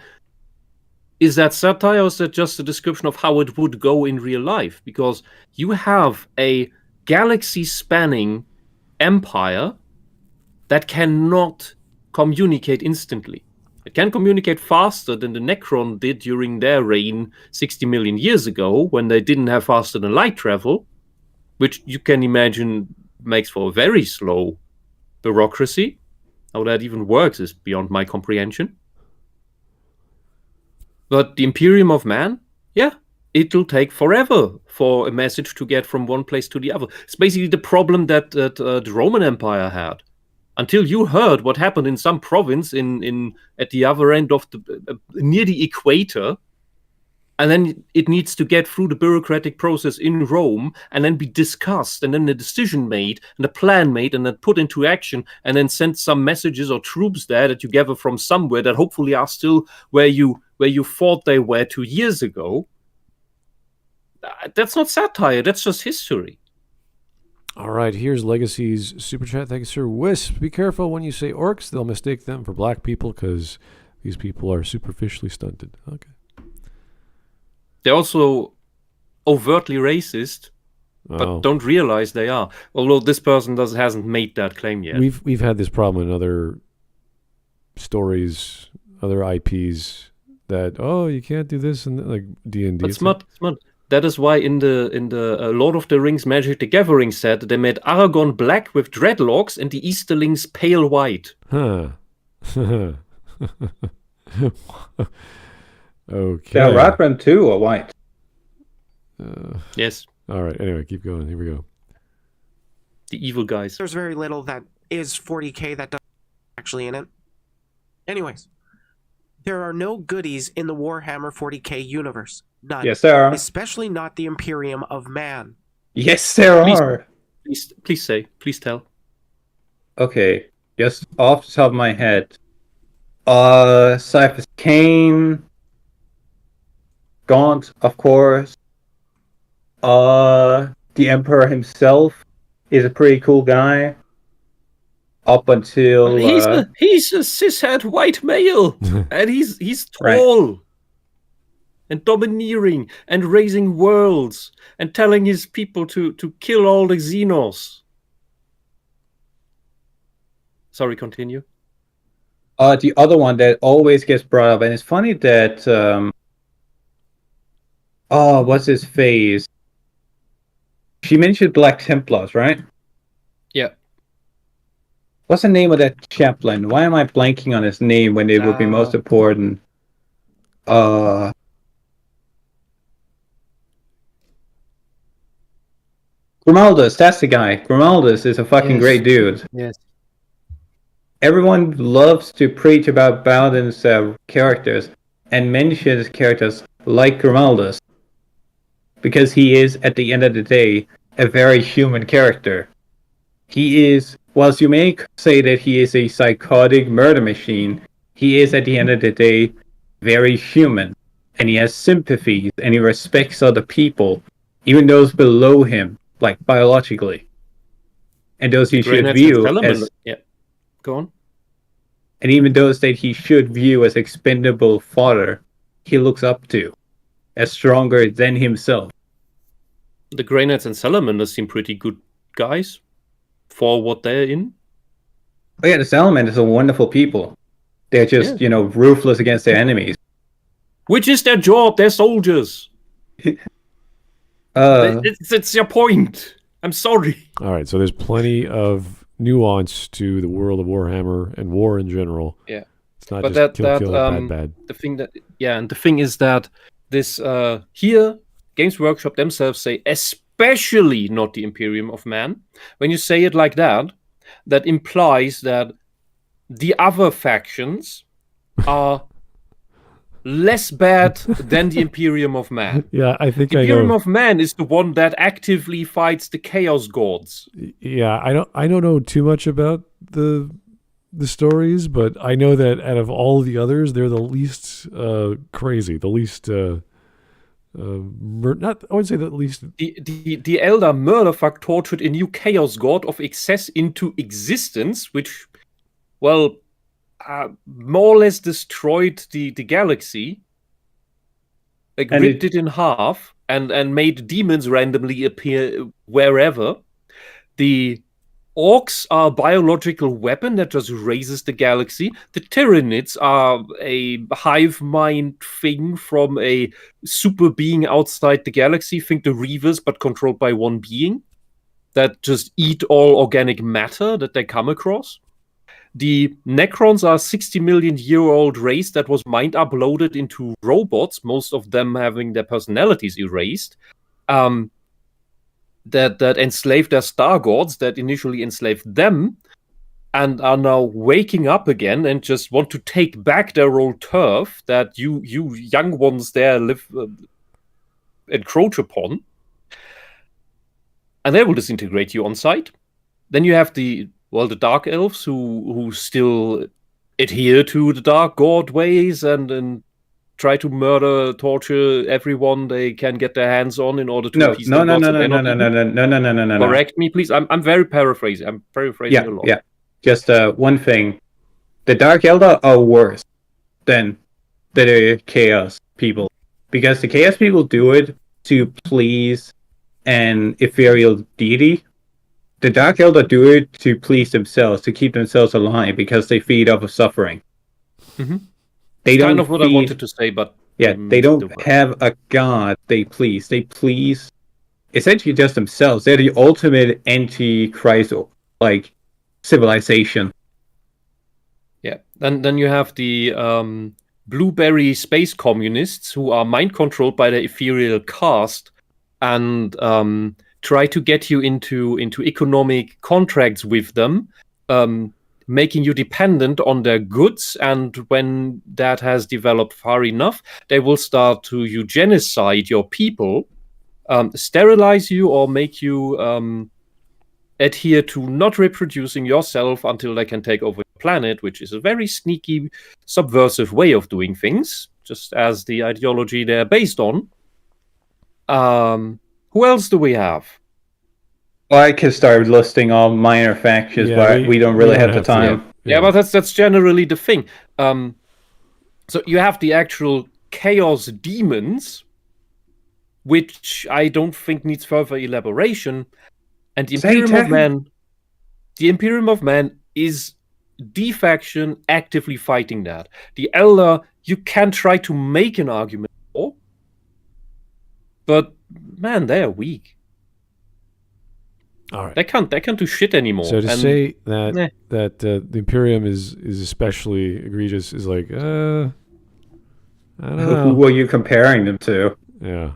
is that satire or is that just a description of how it would go in real life? Because you have a galaxy-spanning empire that cannot communicate instantly. It can communicate faster than the Necron did during their reign 60 million years ago, when they didn't have faster than light travel, which you can imagine makes for a very slow bureaucracy. How that even works is beyond my comprehension. But the Imperium of Man, yeah, it'll take forever for a message to get from one place to the other. It's basically the problem that the Roman Empire had. Until you heard what happened in some province in at the other end of the near the equator, and then it needs to get through the bureaucratic process in Rome, and then be discussed, and then a decision made, and a plan made, and then put into action, and then send some messages or troops there that you gather from somewhere that hopefully are still where you thought they were 2 years ago. That's not satire. That's just history. All right, here's Legacy's super chat. Thank you, sir. Wisp, be careful when you say orcs. They'll mistake them for black people because these people are superficially stunted. Okay. They're also overtly racist, but don't realize they are. Although this person hasn't made that claim yet. We've had this problem in other stories, other IPs that you can't do this and like D&D. But smart. That is why in the Lord of the Rings Magic the Gathering set, they made Aragorn black with dreadlocks and the Easterlings pale white. Huh. Okay. Yeah, Ratman too are white. Yes. All right. Anyway, keep going. Here we go. The evil guys. There's very little that is 40k that does actually in it. Anyways, there are no goodies in the Warhammer 40k universe. None. Yes, there are. Especially not the Imperium of Man. Yes, there are. Please tell. Okay, just off the top of my head. Cyphers Kane. Gaunt, of course. The Emperor himself is a pretty cool guy. Up until he's a cishet white male, and he's tall, right, and domineering, and raising worlds, and telling his people to kill all the Xenos. Sorry, continue. The other one that always gets brought up, and it's funny that what's his face? She mentioned Black Templars, right? Yeah. What's the name of that chaplain? Why am I blanking on his name when it would be most important? Grimaldus, that's the guy. Grimaldus is a fucking great dude. Yes. Everyone loves to preach about Bowden's characters and mentions characters like Grimaldus because he is, at the end of the day, a very human character. He is, whilst you may say that he is a psychotic murder machine, he is, at the end of the day, very human. And he has sympathies, and he respects other people, even those below him, like biologically. And those he should view as... Yeah. Go on. And even those that he should view as expendable fodder, he looks up to, as stronger than himself. the Grey Knights and Salamanders seem pretty good guys for what they're in. Oh yeah, the Salamanders are wonderful people. They're just, ruthless against their enemies. Which is their job. They're soldiers. It's your point. I'm sorry. All right, so there's plenty of nuance to the world of Warhammer and war in general. Yeah. It's not But just kill, bad. The thing is that this here, Games Workshop themselves say, especially not the Imperium of Man. When you say it like that, that implies that the other factions are less bad than the Imperium of Man. Yeah, I think the Imperium of Man is the one that actively fights the Chaos Gods. Yeah, I don't know too much about the stories, but I know that out of all the others, they're the least crazy, the least I would say the least. The elder murderfuck tortured a new Chaos God of excess into existence, which, well, more or less destroyed the galaxy, ripped it in half, and made demons randomly appear wherever. The orcs are a biological weapon that just raises the galaxy. The Tyranids are a hive mind thing from a super being outside the galaxy. Think the Reavers, but controlled by one being, that just eat all organic matter that they come across. The Necrons are a 60 million year old race that was mind uploaded into robots, most of them having their personalities erased, that enslaved their star gods that initially enslaved them, and are now waking up again and just want to take back their old turf that you young ones there encroach upon. And they will disintegrate you on sight. Then you have the Dark Elves who still adhere to the Dark God ways and try to murder, torture everyone they can get their hands on in order to appease the gods. No. Correct me, please. I'm very paraphrasing. I'm paraphrasing a lot. Yeah. Just one thing. The Dark Eldar are worse than the Chaos people. Because the Chaos people do it to please an ethereal deity. The Dark Eldar do it to please themselves, to keep themselves alive, because they feed off of suffering. Mm-hmm. They don't kind of what I wanted to say, but they don't have a god they please. They please essentially just themselves. They're the ultimate anti-Christ like civilization. Yeah, then you have the blueberry space communists who are mind controlled by the ethereal caste and try to get you into economic contracts with them, making you dependent on their goods. And when that has developed far enough, they will start to eugenicide your people, sterilize you, or make you adhere to not reproducing yourself until they can take over the planet, which is a very sneaky, subversive way of doing things, just as the ideology they're based on. Who else do we have? Well, I could start listing all minor factions, but we don't really have the time. Yeah, but that's generally the thing. So you have the actual chaos demons, which I don't think needs further elaboration. And the Imperium of Man is the faction actively fighting that. The Elder, you can try to make an argument for, but man, they are weak. All right. They can't do shit anymore. So to say that the Imperium is especially egregious is like, I don't know. Who are you comparing them to? Yeah.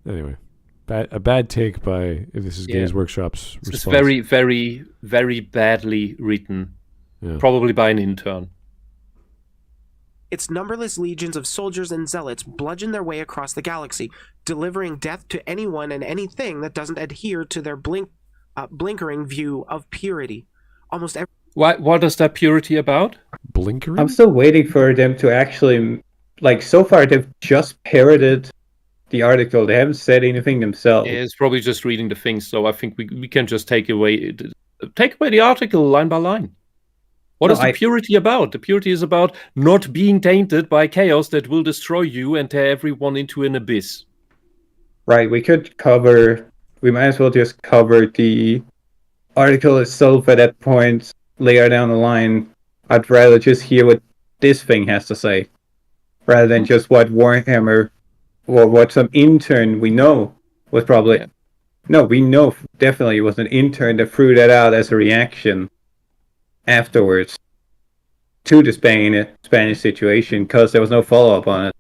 Anyway, a bad take by, if this is Games Workshop's response. It's very, very, very badly written. Yeah. Probably by an intern. Its numberless legions of soldiers and zealots bludgeon their way across the galaxy, delivering death to anyone and anything that doesn't adhere to their blinkering view of purity. Almost every... What is that purity about? Blinkering? I'm still waiting for them to actually... Like, so far, they've just parroted the article. They haven't said anything themselves. Yeah, it's probably just reading the things, so I think we can just take away the article line by line. What is the purity about? The purity is about not being tainted by chaos that will destroy you and tear everyone into an abyss. Right, we might as well just cover the article itself at that point later down the line. I'd rather just hear what this thing has to say, rather than just what Warhammer, or what some intern we know was probably... Yeah. No, we know definitely it was an intern that threw that out as a reaction afterwards to the Spanish situation, because there was no follow-up on it.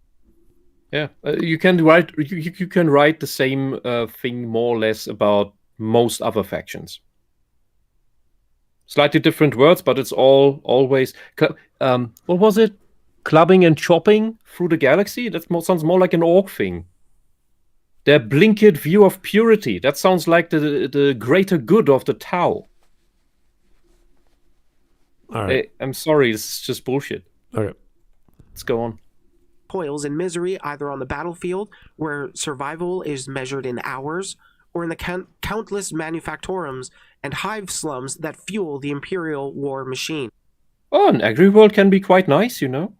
Yeah, you can write you can write the same thing more or less about most other factions. Slightly different words, but it's always what was it? Clubbing and chopping through the galaxy? That sounds more like an orc thing. Their blinkered view of purity. That sounds like the greater good of the Tau. All right. I'm sorry, this is just bullshit. Okay. Let's go on. Toils and misery either on the battlefield, where survival is measured in hours, or in the countless manufactorums and hive slums that fuel the imperial war machine. Oh, an agri-world can be quite nice, you know.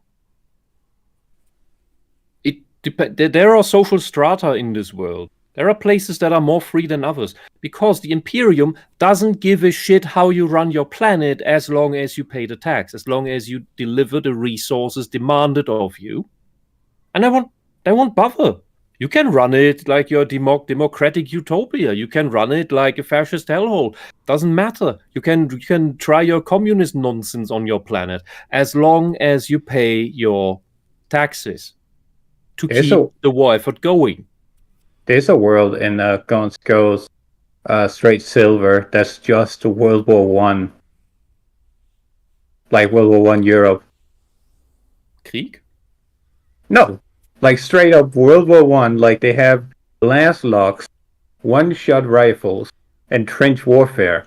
There are social strata in this world. There are places that are more free than others, because the Imperium doesn't give a shit how you run your planet as long as you pay the tax, as long as you deliver the resources demanded of you. And they won't bother. You can run it like your democratic utopia. You can run it like a fascist hellhole. Doesn't matter. You can try your communist nonsense on your planet as long as you pay your taxes to keep the war effort going. There's a world in Gaunt's Goes Straight Silver that's just World War One, like World War One Europe. Krieg? No, like straight up World War One. Like they have blast locks, one-shot rifles, and trench warfare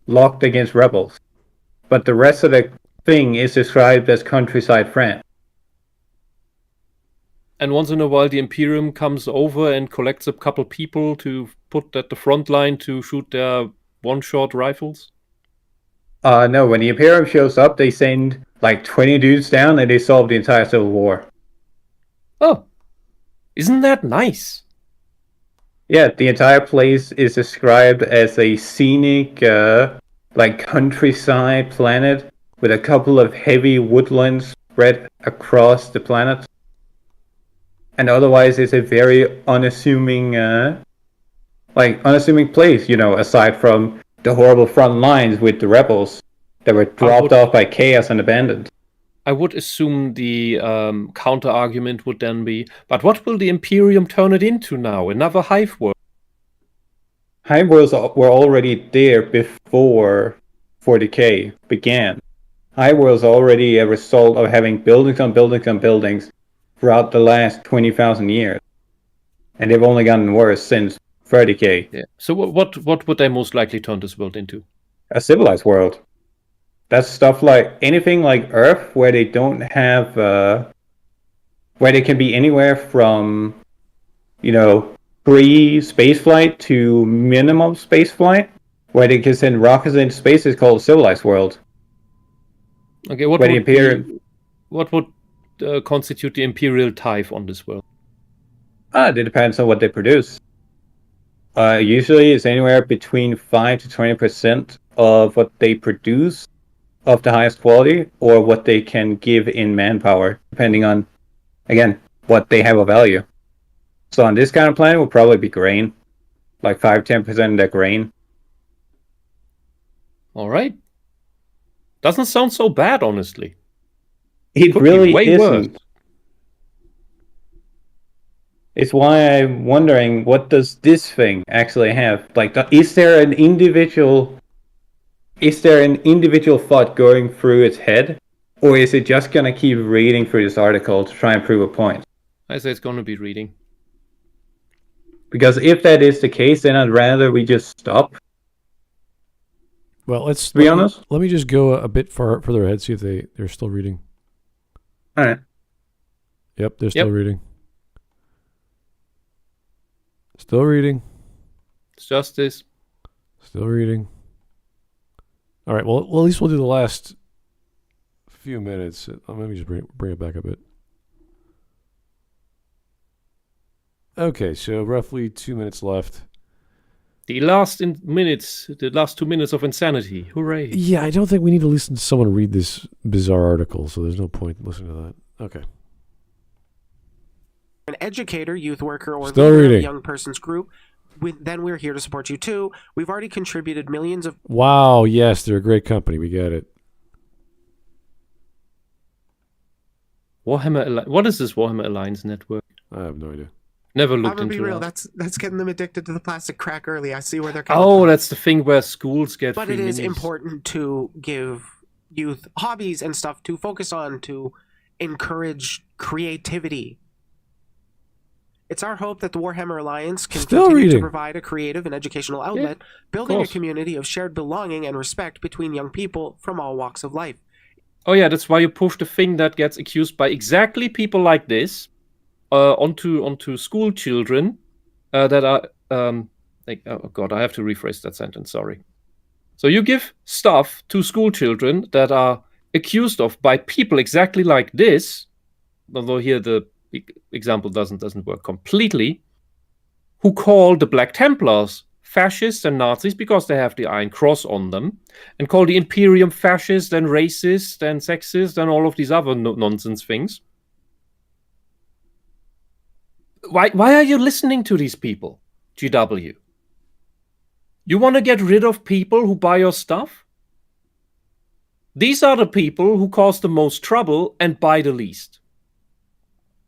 locked against rebels. But the rest of the thing is described as countryside France. And once in a while, the Imperium comes over and collects a couple people to put at the front line to shoot their one-shot rifles? No, when the Imperium shows up, they send like 20 dudes down and they solve the entire Civil War. Oh, isn't that nice? Yeah, the entire place is described as a scenic, like countryside planet with a couple of heavy woodlands spread across the planet. And otherwise, it's a very unassuming place, you know, aside from the horrible front lines with the rebels that were dropped off by chaos and abandoned. I would assume the counter-argument would then be, but what will the Imperium turn it into now? Another hive world? Hive worlds were already there before 40k began. Hive worlds are already a result of having buildings on buildings on buildings throughout the last 20,000 years. And they've only gotten worse since 30k. Yeah. So what would they most likely turn this world into? A civilized world. That's stuff like anything like Earth, where they don't have, where they can be anywhere from, you know, pre-spaceflight to minimum spaceflight, where they can send rockets into space, is called a civilized world. Okay, what would constitute the Imperial tithe on this world? It depends on what they produce. Usually it's anywhere between 5 to 20% of what they produce of the highest quality, or what they can give in manpower, depending on, again, what they have of value. So on this kind of planet will probably be grain, like 5-10% of that grain. All right. Doesn't sound so bad, honestly. It Could really be way isn't. worse. It's why I'm wondering, what does this thing actually have? Like, is there an individual thought going through its head? Or is it just going to keep reading through this article to try and prove a point? I say it's going to be reading. Because if that is the case, then I'd rather we just stop. Well, let's be honest. Let me just go a bit further ahead, see if they're still reading. All right. Yep, they're still reading. Still reading. It's justice. Still reading. All right. Well, at least we'll do the last few minutes. Let me just bring it back a bit. Okay, so roughly 2 minutes left. The last 2 minutes of insanity. Hooray. Yeah, I don't think we need to listen to someone read this bizarre article, so there's no point in listening to that. Okay. An educator, youth worker, or Still leader of a reading. young person's group, then we're here to support you too. We've already contributed millions of... Wow, yes, they're a great company. We get it. Warhammer. What is this Warhammer Alliance network? I have no idea. Never I'm looked gonna be into real, that. that's getting them addicted to the plastic crack early. I see where they're coming Oh, from. that's the thing where schools get But free it is minis. important to give youth hobbies and stuff to focus on, to encourage creativity. It's our hope that the Warhammer Alliance can Still continue reading. to provide a creative and educational outlet, building a course. community of shared belonging and respect between young people from all walks of life. Oh yeah, that's why you push the thing that gets accused by exactly people like this onto school children that are oh god, I have to rephrase that sentence. Sorry. So you give stuff to school children that are accused of by people exactly like this, although here the example doesn't work completely, who call the Black Templars fascists and Nazis because they have the Iron Cross on them, and call the Imperium fascist and racist and sexist and all of these other nonsense things. Why are you listening to these people, GW? You want to get rid of people who buy your stuff? These are the people who cause the most trouble and buy the least.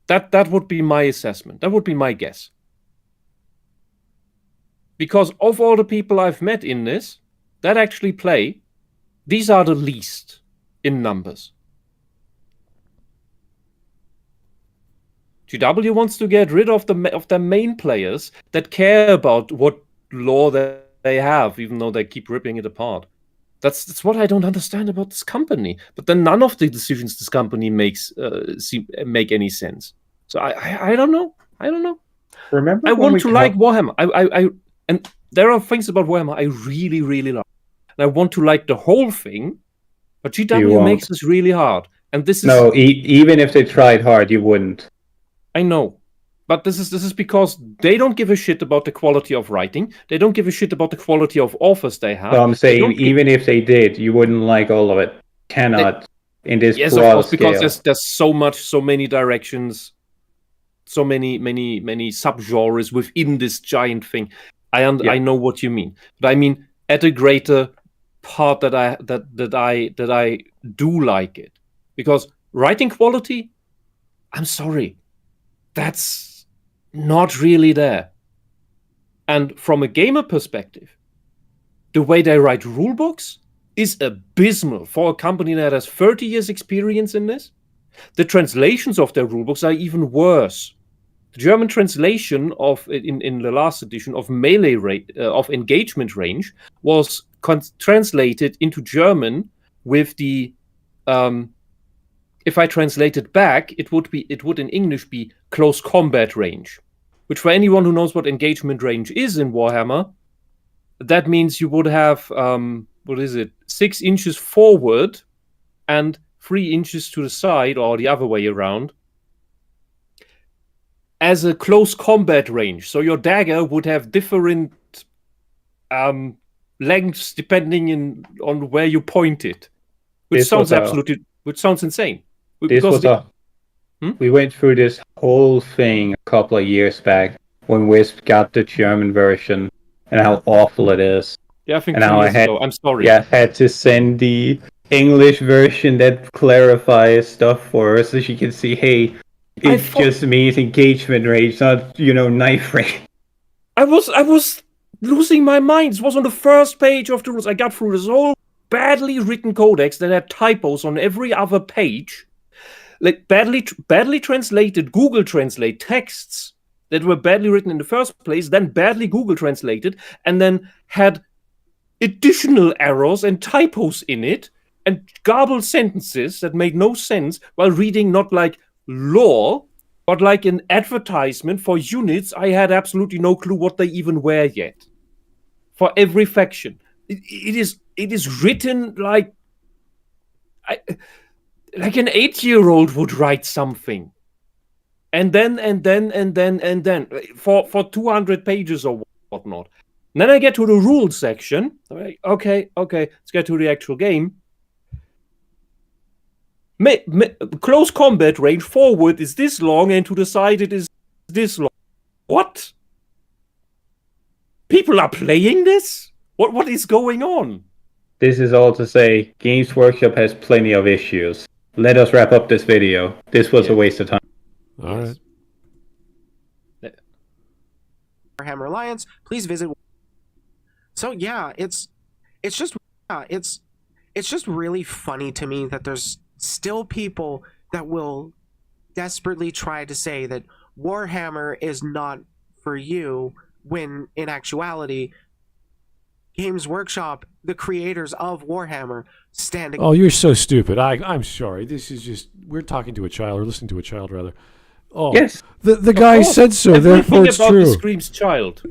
That would be my assessment. That would be my guess. Because of all the people I've met in this that actually play, these are the least in numbers. GW wants to get rid of the main players that care about what lore they have, even though they keep ripping it apart. That's what I don't understand about this company. But then none of the decisions this company makes make any sense. So I don't know. I don't know. Remember I when want we to like Warhammer. And there are things about Warhammer I really, really like. And I want to like the whole thing, but GW makes this really hard. And this is No, even if they tried hard, you wouldn't. I know. But this is because they don't give a shit about the quality of writing. They don't give a shit about the quality of authors they have. No, I'm saying even if they did, you wouldn't like all of it. Cannot in this yes, of broad course, scale. because there's so many directions, so many subgenres within this giant thing. I know what you mean, but I mean at a greater part that I do like it, because writing quality, I'm sorry, that's not really there. And from a gamer perspective, the way they write rulebooks is abysmal for a company that has 30 years experience in this. The translations of their rulebooks are even worse. The German translation in the last edition of of engagement range was translated into German with the if I translate it back, it would in English be close combat range, which for anyone who knows what engagement range is in Warhammer, that means you would have 6 inches forward and 3 inches to the side, or the other way around, as a close combat range. So your dagger would have different lengths depending on where you point it, which sounds insane. We went through this whole thing a couple of years back when Wisp got the German version and how awful it is. Yeah, I think and 2 years ago. I'm sorry. Yeah, had to send the English version that clarifies stuff for her so she can see, hey, it just means engagement range, not, knife range. I was losing my mind. It was on the first page of the rules. I got through this whole badly written codex that had typos on every other page. Like badly translated Google Translate texts that were badly written in the first place, then badly Google translated, and then had additional errors and typos in it, and garbled sentences that made no sense while reading not like lore, but like an advertisement for units I had absolutely no clue what they even were yet. For every faction. It is written like an 8-year-old would write something. and then for 200 pages or whatnot. And then I get to the rules section. Okay, let's get to the actual game. Close combat range forward is this long, and to the side it is this long. What? People are playing this? What is going on? This is all to say, Games Workshop has plenty of issues. Let us wrap up this video. This was a waste of time. All right. Warhammer Alliance, please visit. So yeah, it's just really funny to me that there's still people that will desperately try to say that Warhammer is not for you, when in actuality, Games Workshop, the creators of Warhammer, standing. Oh, you're so stupid. I'm sorry. This is just, we're talking to a child, or listening to a child rather. Oh, yes. The guy said so. Therefore, it's about true. This screams child.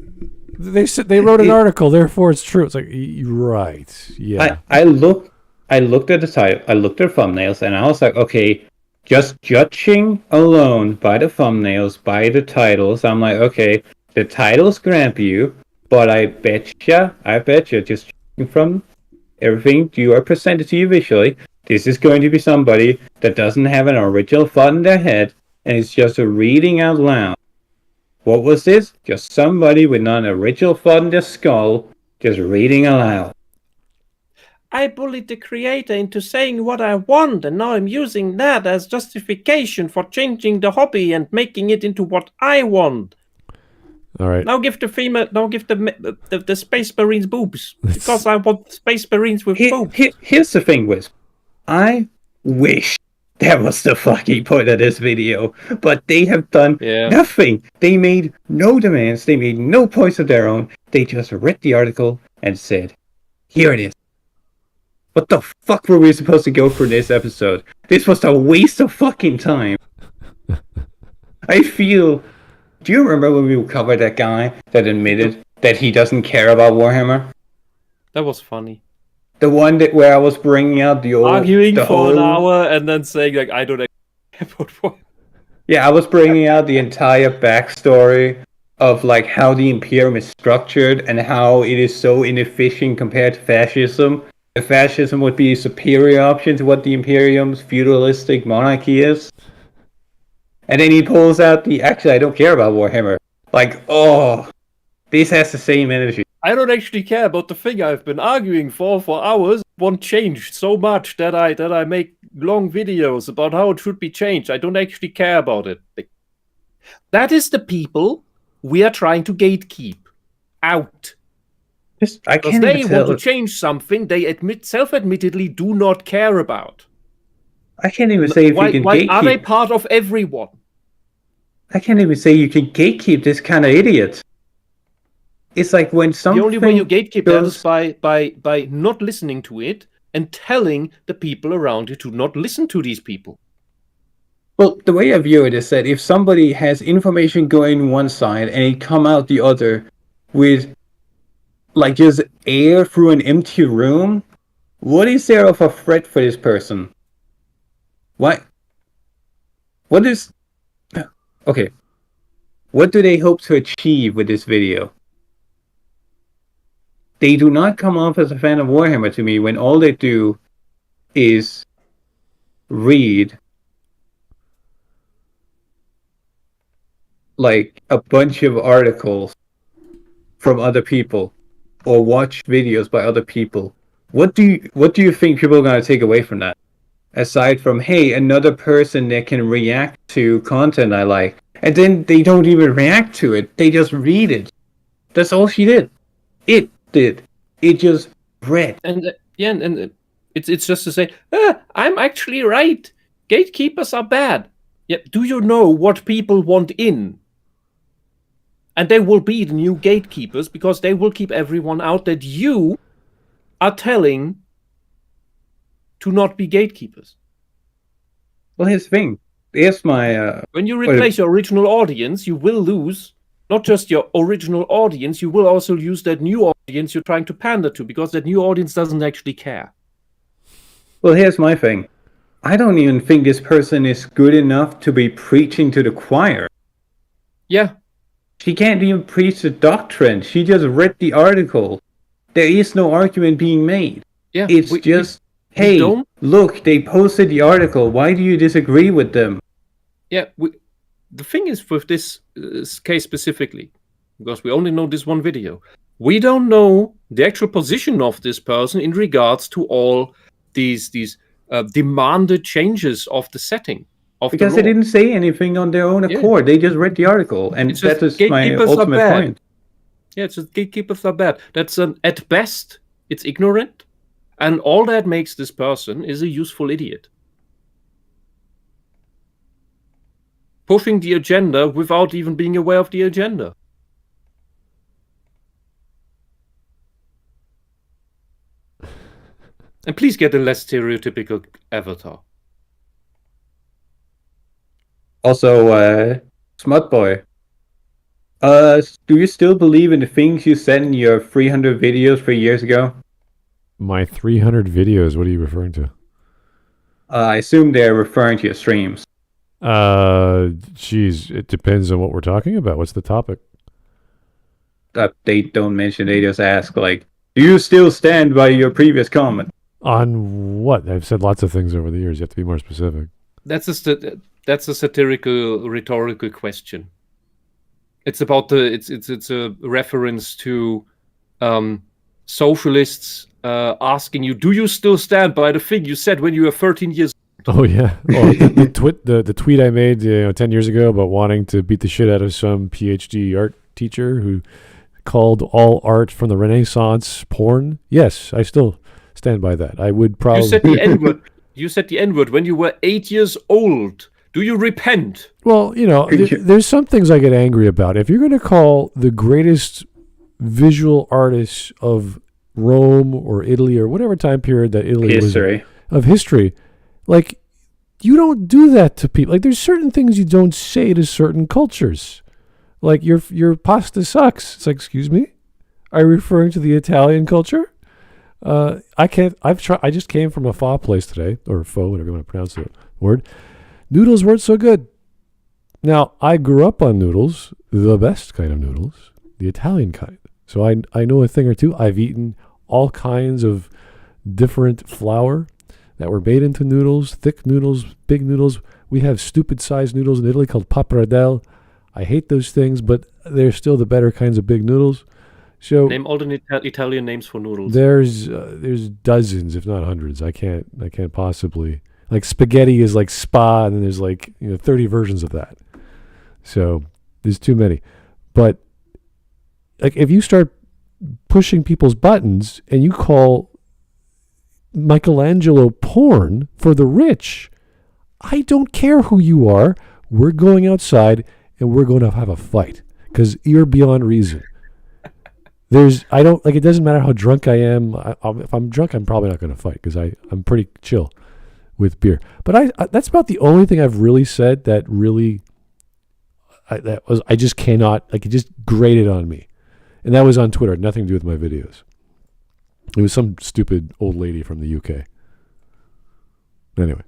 They said they wrote an article. Therefore, it's true. It's like, right? Yeah. I looked at the title. I looked at thumbnails, and I was like, okay, just judging alone by the thumbnails, by the titles, I'm like, okay, the titles grab you, but I betcha, just from everything you are presented to you visually, this is going to be somebody that doesn't have an original thought in their head, and it's just a reading out loud. What was this? Just somebody with not an original thought in their skull, just reading aloud. I bullied the creator into saying what I want, and now I'm using that as justification for changing the hobby and making it into what I want. All right. Now give the Space Marines boobs, because I want Space Marines with boobs. Here's the thing, Whisp. I wish that was the fucking point of this video, but they have done nothing. They made no demands. They made no points of their own. They just read the article and said, here it is. What the fuck were we supposed to go for this episode? This was a waste of fucking time. I feel... Do you remember when we covered that guy that admitted that he doesn't care about Warhammer? That was funny. The one where I was bringing out the old... Arguing for an hour and then saying, like, I don't care about Warhammer. Yeah, I was bringing out the entire backstory of, like, how the Imperium is structured and how it is so inefficient compared to fascism. Fascism would be a superior option to what the Imperium's feudalistic monarchy is. And then he pulls out actually, I don't care about Warhammer. Like, oh, this has the same energy. I don't actually care about the thing I've been arguing for hours. It won't change so much that I make long videos about how it should be changed. I don't actually care about it. That is the people we are trying to gatekeep out. Because they want to change something they self-admittedly do not care about. I can't even say if you can gatekeep. Why are they part of everyone? I can't even say you can gatekeep this kind of idiot. It's like when something... The only way you gatekeep that is by not listening to it and telling the people around you to not listen to these people. Well, the way I view it is that if somebody has information going one side and it come out the other with, like, just air through an empty room, what is there of a threat for this person? What is... Okay. What do they hope to achieve with this video? They do not come off as a fan of Warhammer to me when all they do is read like a bunch of articles from other people or watch videos by other people. What do you think people are going to take away from that? Aside from, hey, another person that can react to content I like. And then they don't even react to it. They just read it. That's all she did. It just read. And it's just to say, I'm actually right. Gatekeepers are bad. Yeah, do you know what people want in? And they will be the new gatekeepers because they will keep everyone out that you are telling to not be gatekeepers. Well, here's the thing. Here's my... When you replace your original audience, you will lose not just your original audience, you will also lose that new audience you're trying to pander to, because that new audience doesn't actually care. Well, here's my thing. I don't even think this person is good enough to be preaching to the choir. Yeah. She can't even preach the doctrine. She just read the article. There is no argument being made. Yeah. It's just, hey, look, they posted the article. Why do you disagree with them? Yeah. The thing is with this case specifically, because we only know this one video, we don't know the actual position of this person in regards to all these demanded changes of the setting. Because they didn't say anything on their own accord. They just read the article. And that is my ultimate point. Yeah, it's just gatekeepers are bad. That's at best, it's ignorant. And all that makes this person is a useful idiot. Pushing the agenda without even being aware of the agenda. And please get a less stereotypical avatar. Also, Smut Boy. Do you still believe in the things you said in your 300 videos 3 years ago? My 300 videos, what are you referring to? I assume they're referring to your streams. Geez, it depends on what we're talking about. What's the topic? They don't mention, they just ask, like, do you still stand by your previous comment? On what? I've said lots of things over the years. You have to be more specific. That's a satirical, rhetorical question. It's about it's a reference to socialists asking you, do you still stand by the thing you said when you were 13 years old? Oh yeah. Oh, the tweet I made 10 years ago about wanting to beat the shit out of some PhD art teacher who called all art from the Renaissance porn. Yes, I still stand by that. I would probably. You said the N-word. You said the N-word when you were 8 years old. Do you repent? Well, there's some things I get angry about. If you're going to call the greatest visual artists of Rome or Italy or whatever time period that Italy was of history, like, you don't do that to people. Like, there's certain things you don't say to certain cultures. Like, your pasta sucks. It's like, excuse me? Are you referring to the Italian culture? I just came from a pho place today, or pho, whatever you want to pronounce the word. Noodles weren't so good. Now, I grew up on noodles, the best kind of noodles, the Italian kind. So I know a thing or two. I've eaten all kinds of different flour that were made into noodles, thick noodles, big noodles. We have stupid-sized noodles in Italy called pappardelle. I hate those things, but they're still the better kinds of big noodles. So name all the Italian names for noodles. There's dozens, if not hundreds. I can't possibly. Like, spaghetti is like spa, and then there's 30 versions of that. So there's too many. But like, if you start pushing people's buttons and you call Michelangelo porn for the rich, I don't care who you are. We're going outside and we're going to have a fight because you're beyond reason. It doesn't matter how drunk I am. If I'm drunk, I'm probably not going to fight because I'm pretty chill with beer. But that's about the only thing I've really said that really, I just cannot, like, it just grated on me. And that was on Twitter. It had nothing to do with my videos. It was some stupid old lady from the UK. Anyway,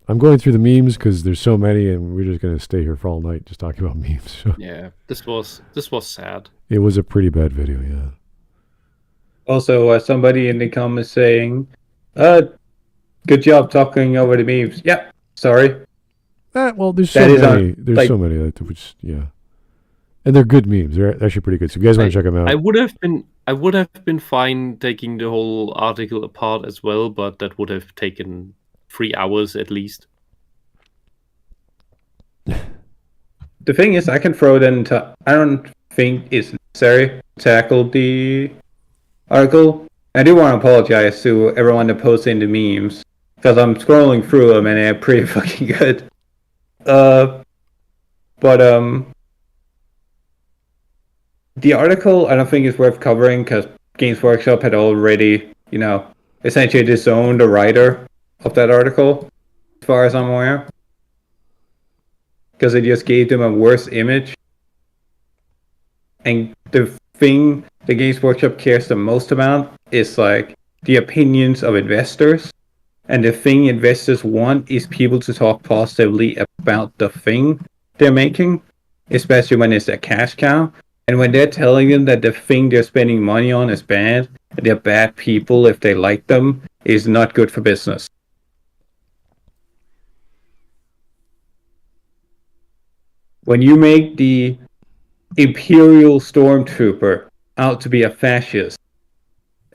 I'm going through the memes because there's so many, and we're just going to stay here for all night just talking about memes. So. Yeah, this was sad. It was a pretty bad video, yeah. Also, somebody in the comments saying, good job talking over the memes. Yeah, sorry. Well, there's so many. There's so many which, yeah. And they're good memes. They're actually pretty good. So if you guys want to check them out. I would have been fine taking the whole article apart as well, but that would have taken 3 hours at least. The thing is, I can throw it into. I don't think it's necessary to tackle the article. I do want to apologize to everyone that posts in the memes because I'm scrolling through them and they're pretty fucking good. The article I don't think is worth covering because Games Workshop had already, essentially disowned the writer of that article, as far as I'm aware. Because it just gave them a worse image. And the thing the Games Workshop cares the most about is, like, the opinions of investors. And the thing investors want is people to talk positively about the thing they're making, especially when it's a cash cow. And when they're telling them that the thing they're spending money on is bad, and they're bad people if they like them, is not good for business. When you make the Imperial Stormtrooper out to be a fascist,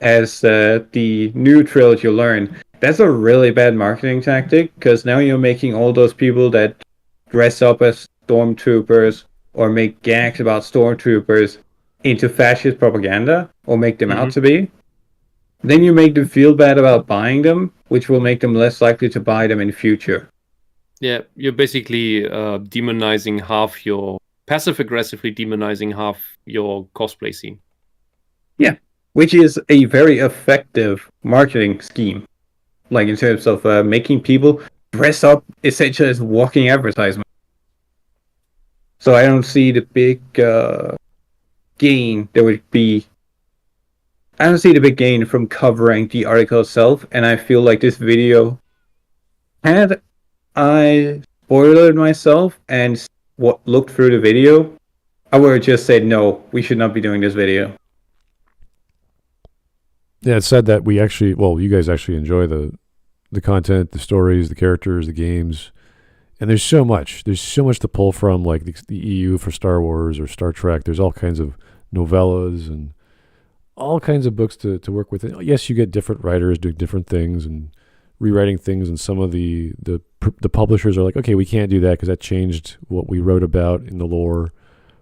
as the new trilogy learned, that's a really bad marketing tactic, because now you're making all those people that dress up as stormtroopers or make gags about stormtroopers into fascist propaganda, or make them out to be. Then you make them feel bad about buying them, which will make them less likely to buy them in the future. Yeah, you're basically passive-aggressively demonizing half your cosplay scene. Yeah, which is a very effective marketing scheme. Like in terms of making people dress up essentially as walking advertisement. So I don't see the big gain there would be. I don't see the big gain from covering the article itself, and I feel like this video, had I spoiled myself and looked through the video, I would have just said, no, we should not be doing this video. Yeah, it said that you guys actually enjoy the content, the stories, the characters, the games. And there's so much to pull from, like the EU for Star Wars or Star Trek. There's all kinds of novellas and all kinds of books to work with. Yes, you get different writers doing different things and rewriting things, and some of the publishers are like, okay, we can't do that because that changed what we wrote about in the lore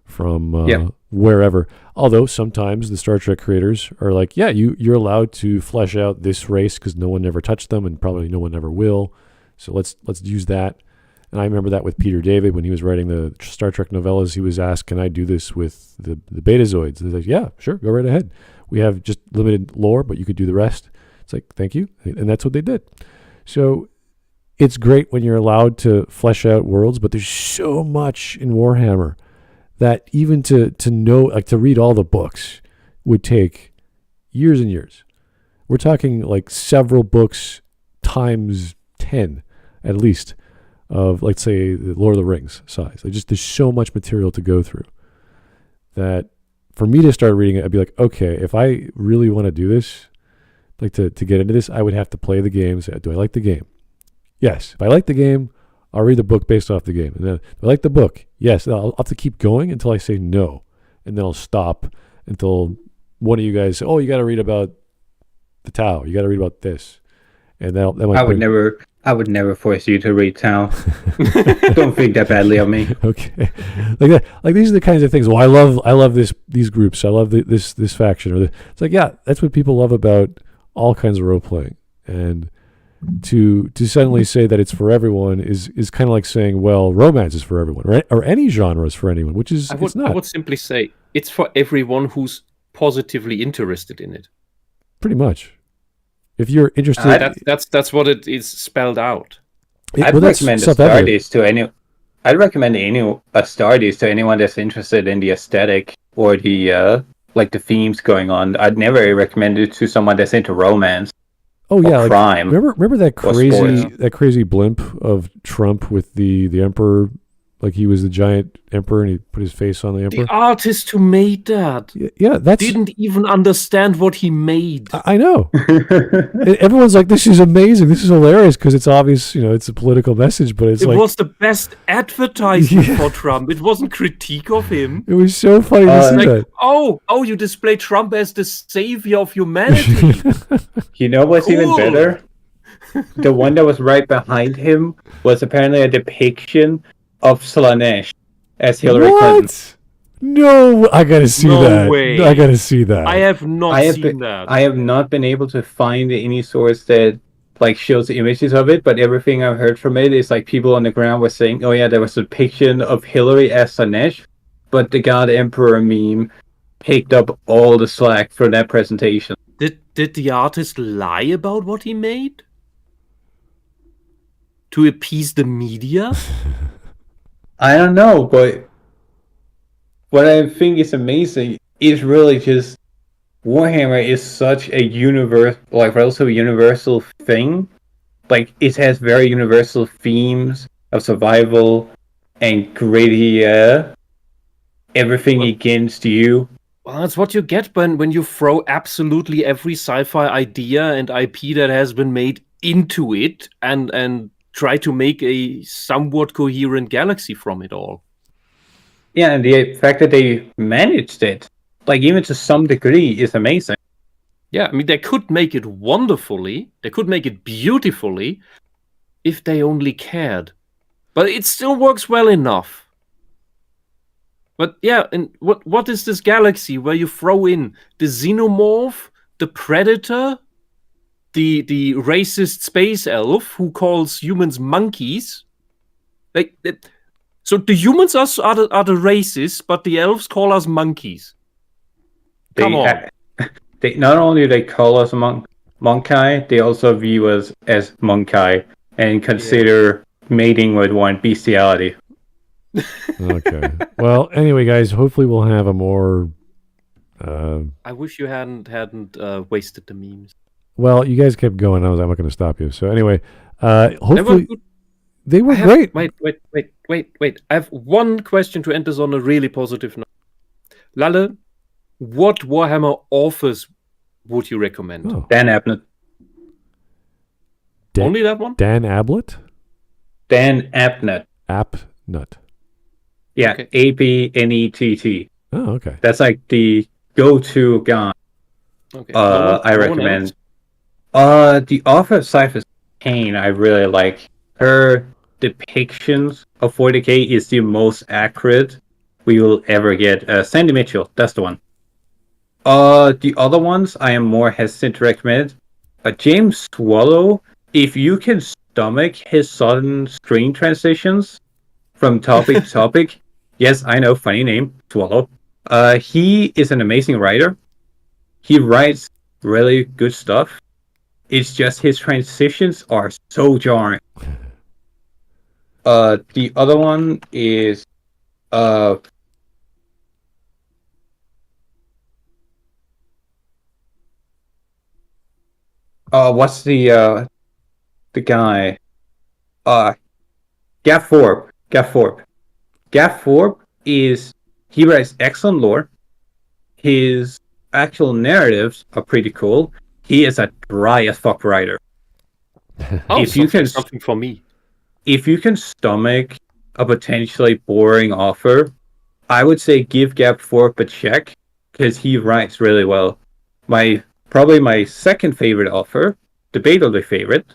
from wherever. Although sometimes the Star Trek creators are like, yeah, you're allowed to flesh out this race because no one ever touched them and probably no one ever will. So let's use that. And I remember that with Peter David when he was writing the Star Trek novellas. He was asked, can I do this with the Betazoids? He's like, yeah, sure, go right ahead. We have just limited lore, but you could do the rest. It's like, thank you. And that's what they did. So it's great when you're allowed to flesh out worlds, but there's so much in Warhammer that even to know, like to read all the books would take years and years. We're talking like several books times 10 at least of, let's say, the Lord of the Rings size. There's so much material to go through that for me to start reading it, I'd be like, okay, if I really want to do this, like to get into this, I would have to play the game. Say, do I like the game? Yes. If I like the game, I'll read the book based off the game. And then, if I like the book, yes, I'll have to keep going until I say no. And then I'll stop until one of you guys say, oh, you got to read about the Tau. You got to read about this. And that might I would never force you to read Tau. Don't think that badly of me. Okay, like that. Like these are the kinds of things. Well, I love these groups. I love this faction. It's like, yeah, that's what people love about all kinds of role playing. And to suddenly say that it's for everyone is kind of like saying, well, romance is for everyone, right? Or any genre is for anyone, which is it's not. I would simply say it's for everyone who's positively interested in it. Pretty much. If you're interested, that's what it is spelled out. I'd recommend Astartes to anyone that's interested in the aesthetic or the like the themes going on. I'd never recommend it to someone that's into romance. Oh yeah, crime. Remember that crazy blimp of Trump with the emperor. Like he was the giant emperor and he put his face on the emperor. The artist who made that didn't even understand what he made. I know. Everyone's like, this is amazing. This is hilarious because it's obvious, it's a political message, but it was the best advertisement for Trump. It wasn't critique of him. It was so funny to see that. Oh, you display Trump as the savior of humanity. You know what's even better? The one that was right behind him was apparently a depiction of Slanesh as Hillary Clinton. No, I gotta see that. No way. I gotta see that. I have not seen that. I have not been able to find any source that shows the images of it, but everything I've heard from it is people on the ground were saying, oh yeah, there was a depiction of Hillary as Slanesh, but the God Emperor meme picked up all the slack for that presentation. Did the artist lie about what he made? To appease the media? I don't know, but what I think is amazing is really just Warhammer is such a relatively universal thing Like, it has very universal themes of survival and gritty, everything against you. Well, that's what you get when you throw absolutely every sci-fi idea and IP that has been made into it and try to make a somewhat coherent galaxy from it all. Yeah, and the fact that they managed it, like, even to some degree, is amazing. Yeah, I mean, they could make it wonderfully, they could make it beautifully, if they only cared. But it still works well enough. But yeah, and what is this galaxy where you throw in the xenomorph, the predator, the racist space elf who calls humans monkeys? Like, so the humans are the racists, but the elves call us monkeys. Come on. They not only they call us monkey, they also view us as monkey and consider mating with one bestiality. Okay. Well, anyway, guys, hopefully we'll have a more... I wish you hadn't wasted the memes. Well, you guys kept going. I'm not going to stop you. So anyway, hopefully... They were great. Wait. I have one question to end this on a really positive note. Lalle, what Warhammer authors would you recommend? Oh. Dan Abnett. Only that one? Dan Ablett? Dan Abnett. Appnut. Yeah, Okay. Abnett. Oh, okay. That's like the go-to guy. Okay. I recommend. The author of Cypher's Kane, I really like. Her depictions of 40k is the most accurate we will ever get. Sandy Mitchell, that's the one. The other ones I am more hesitant to recommend. James Swallow, if you can stomach his sudden screen transitions from topic to topic, yes, I know, funny name, Swallow. He is an amazing writer. He writes really good stuff. It's just his transitions are so jarring. The other one is what's the guy? Gav Thorpe. Gav Thorpe he writes excellent lore. His actual narratives are pretty cool. He is a dry as fuck writer. If you can something for me. If you can stomach a potentially boring author, I would say give Gav Thorpe a check because he writes really well. Probably my second favorite author, debatably favorite,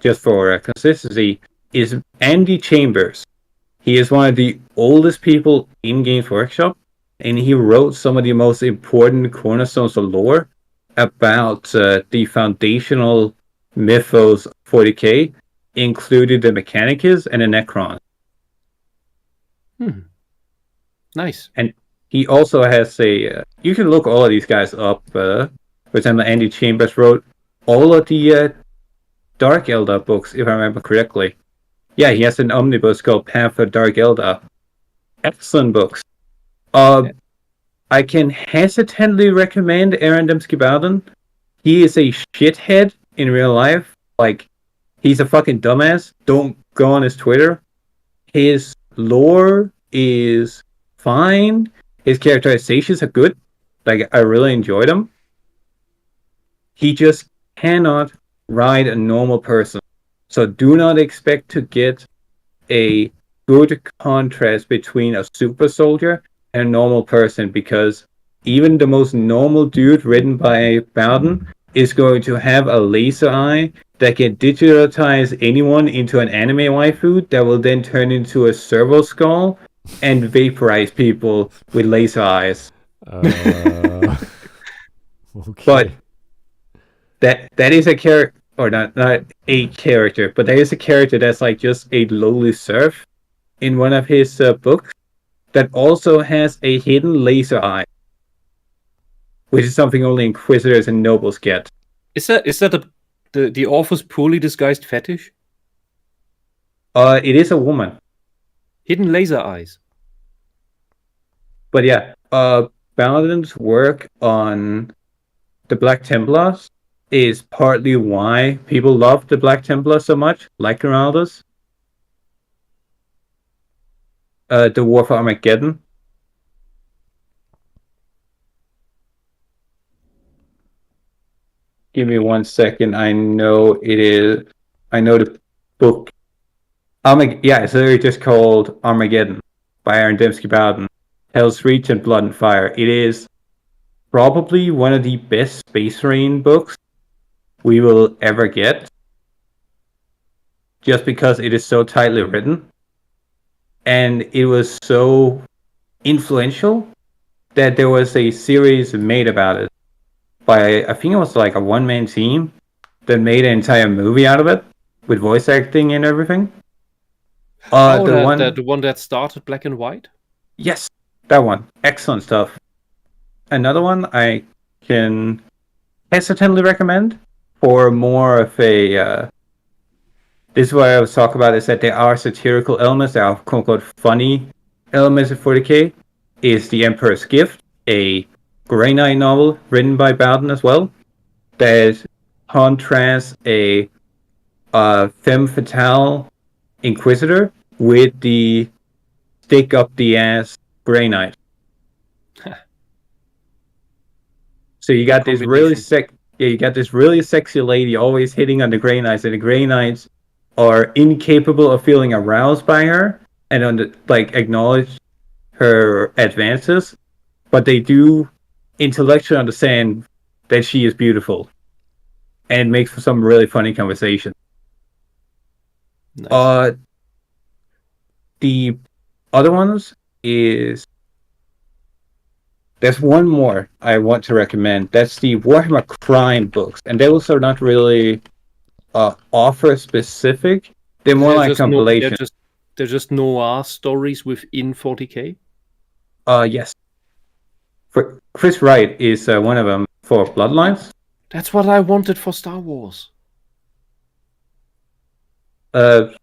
just for consistency, is Andy Chambers. He is one of the oldest people in Games Workshop, and he wrote some of the most important cornerstones of lore about the foundational mythos of 40k, including the Mechanicus and the Necrons. Nice. And he also has you can look all of these guys up. For example, Andy Chambers wrote all of the Dark Eldar books, if I remember correctly. Yeah, he has an omnibus called Path of Dark Eldar. Excellent books. I can hesitantly recommend Aaron Dembski-Bowden. He is a shithead in real life. Like, he's a fucking dumbass. Don't go on his Twitter. His lore is fine. His characterizations are good. Like, I really enjoyed them. He just cannot write a normal person. So do not expect to get a good contrast between a super soldier and a normal person, because even the most normal dude written by Bowden is going to have a laser eye that can digitize anyone into an anime waifu that will then turn into a servo skull and vaporize people with laser eyes. Okay. But that is a character, or not a character, but there is a character that's like just a lowly serf in one of his books that also has a hidden laser eye, which is something only Inquisitors and Nobles get. Is that the author's poorly disguised fetish? It is a woman. Hidden laser eyes. But yeah, Bowden's work on the Black Templars is partly why people love the Black Templar so much, like Geraldus. The War for Armageddon. Give me 1 second. I know the book. It's literally just called Armageddon by Aaron Dembski-Bowden. Hell's Reach and Blood and Fire. It is probably one of the best Space Marine books we will ever get. Just because it is so tightly written. And it was so influential that there was a series made about it by, I think it was like a one-man team that made an entire movie out of it with voice acting and everything. The one that started Black and White? Yes, that one. Excellent stuff. Another one I can hesitantly recommend for more of a... this is what I was talking about, is that there are satirical elements, there are quote-unquote funny elements of 40k, is The Emperor's Gift, a Grey Knight novel written by Bowden as well, that contrasts a femme fatale Inquisitor with the stick-up-the-ass Grey Knight. So you got this really sexy lady always hitting on the Grey Knights, and the Grey Knights are incapable of feeling aroused by her and acknowledge her advances, but they do intellectually understand that she is beautiful, and it makes for some really funny conversation. Nice. The other ones is, there's one more I want to recommend. That's the Warhammer Crime books, and those are not really author specific. They're more like compilation. They're just noir stories within 40k. Yes. For Chris Wright is one of them for Bloodlines. That's what I wanted for Star Wars.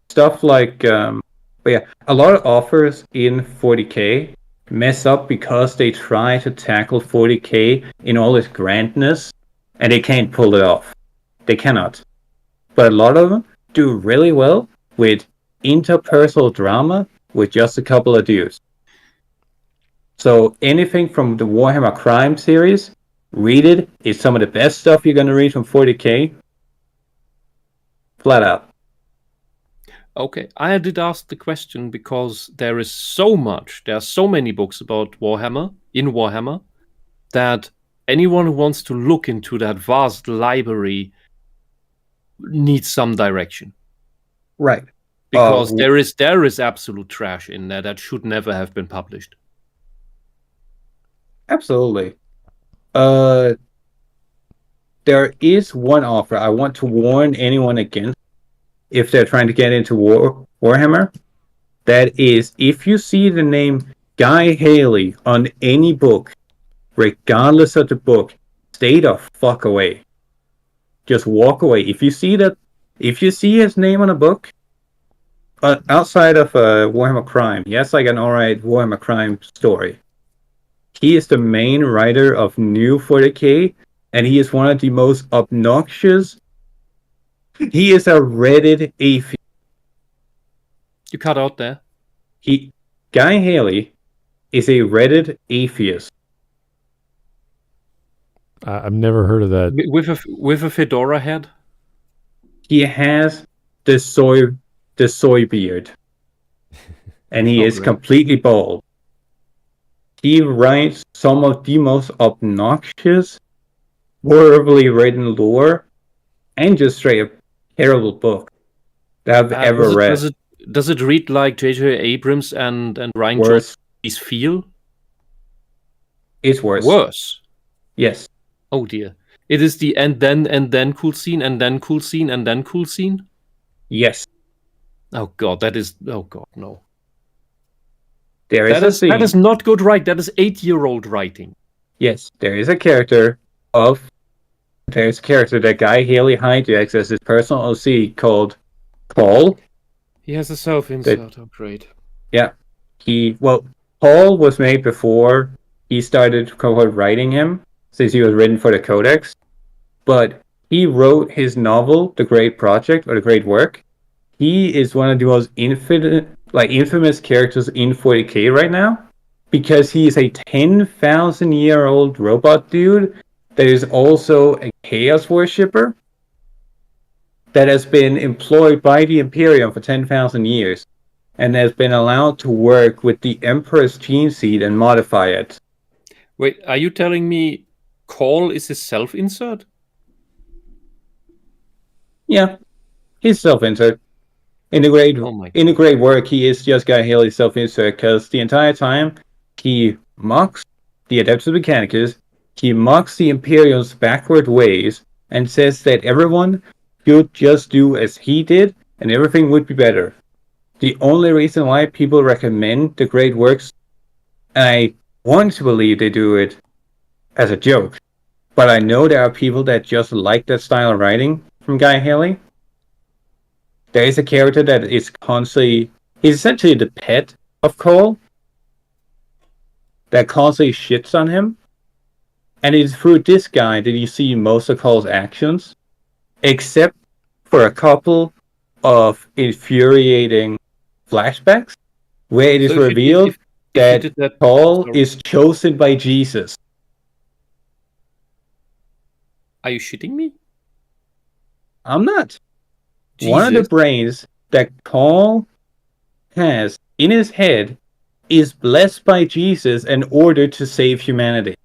Stuff like, but yeah, a lot of authors in 40k mess up because they try to tackle 40k in all its grandness, and they can't pull it off. They cannot. But a lot of them do really well with interpersonal drama with just a couple of dudes. So anything from the Warhammer Crime series, read it. It's some of the best stuff you're going to read from 40k. Flat out. Okay, I did ask the question because there are so many books about Warhammer, in Warhammer, that anyone who wants to look into that vast library needs some direction. Right. Because there is absolute trash in there that should never have been published. Absolutely. There is one author I want to warn anyone against if they're trying to get into Warhammer. That is, if you see the name Guy Haley on any book, regardless of the book, stay the fuck away. Just walk away. If you see his name on a book, outside of Warhammer Crime, he has like an alright Warhammer Crime story. He is the main writer of New 40k, and he is one of the most obnoxious. He is a Reddit atheist. You cut out there. Guy Haley is a Reddit atheist. I've never heard of that. With a fedora head? He has the soy beard. And he is completely bald. He writes some of the most obnoxious, horribly written lore, and just straight up terrible book that I've ever read. Does it read like J.J. Abrams and Ryan Jones' Feel? It's worse. Worse? Yes. Oh dear. It is the and then cool scene, and then cool scene, and then cool scene? Yes. Oh god, no. That is not good writing. That is 8-year-old writing. Yes, there's a character that Guy Haley hijacks as his personal OC called Paul. He has a self-insert. Oh, great. Yeah. Paul was made before he started writing him, since he was written for the Codex. But he wrote his novel, The Great Project, or The Great Work. He is one of the most infamous characters in 40k right now, because he is a 10,000-year-old robot dude that is also a chaos worshipper that has been employed by the Imperium for 10,000 years and has been allowed to work with the Emperor's gene seed and modify it. Wait, are you telling me Call is his self-insert? Yeah, he's self-insert. In the great work, he is just Guy Haley's self-insert, because the entire time he mocks the Adeptus Mechanicus, he mocks the Imperium's backward ways, and says that everyone should just do as he did, and everything would be better. The only reason why people recommend the great works, and I want to believe they do it as a joke, but I know there are people that just like that style of writing from Guy Haley. There is a character that is constantly... He's essentially the pet of Cole that constantly shits on him. And it's through this guy that you see most of Cole's actions, except for a couple of infuriating flashbacks where it is revealed that Cole is chosen by Jesus. Are you shitting me? I'm not. Jesus. One of the brains that Cole has in his head is blessed by Jesus in order to save humanity.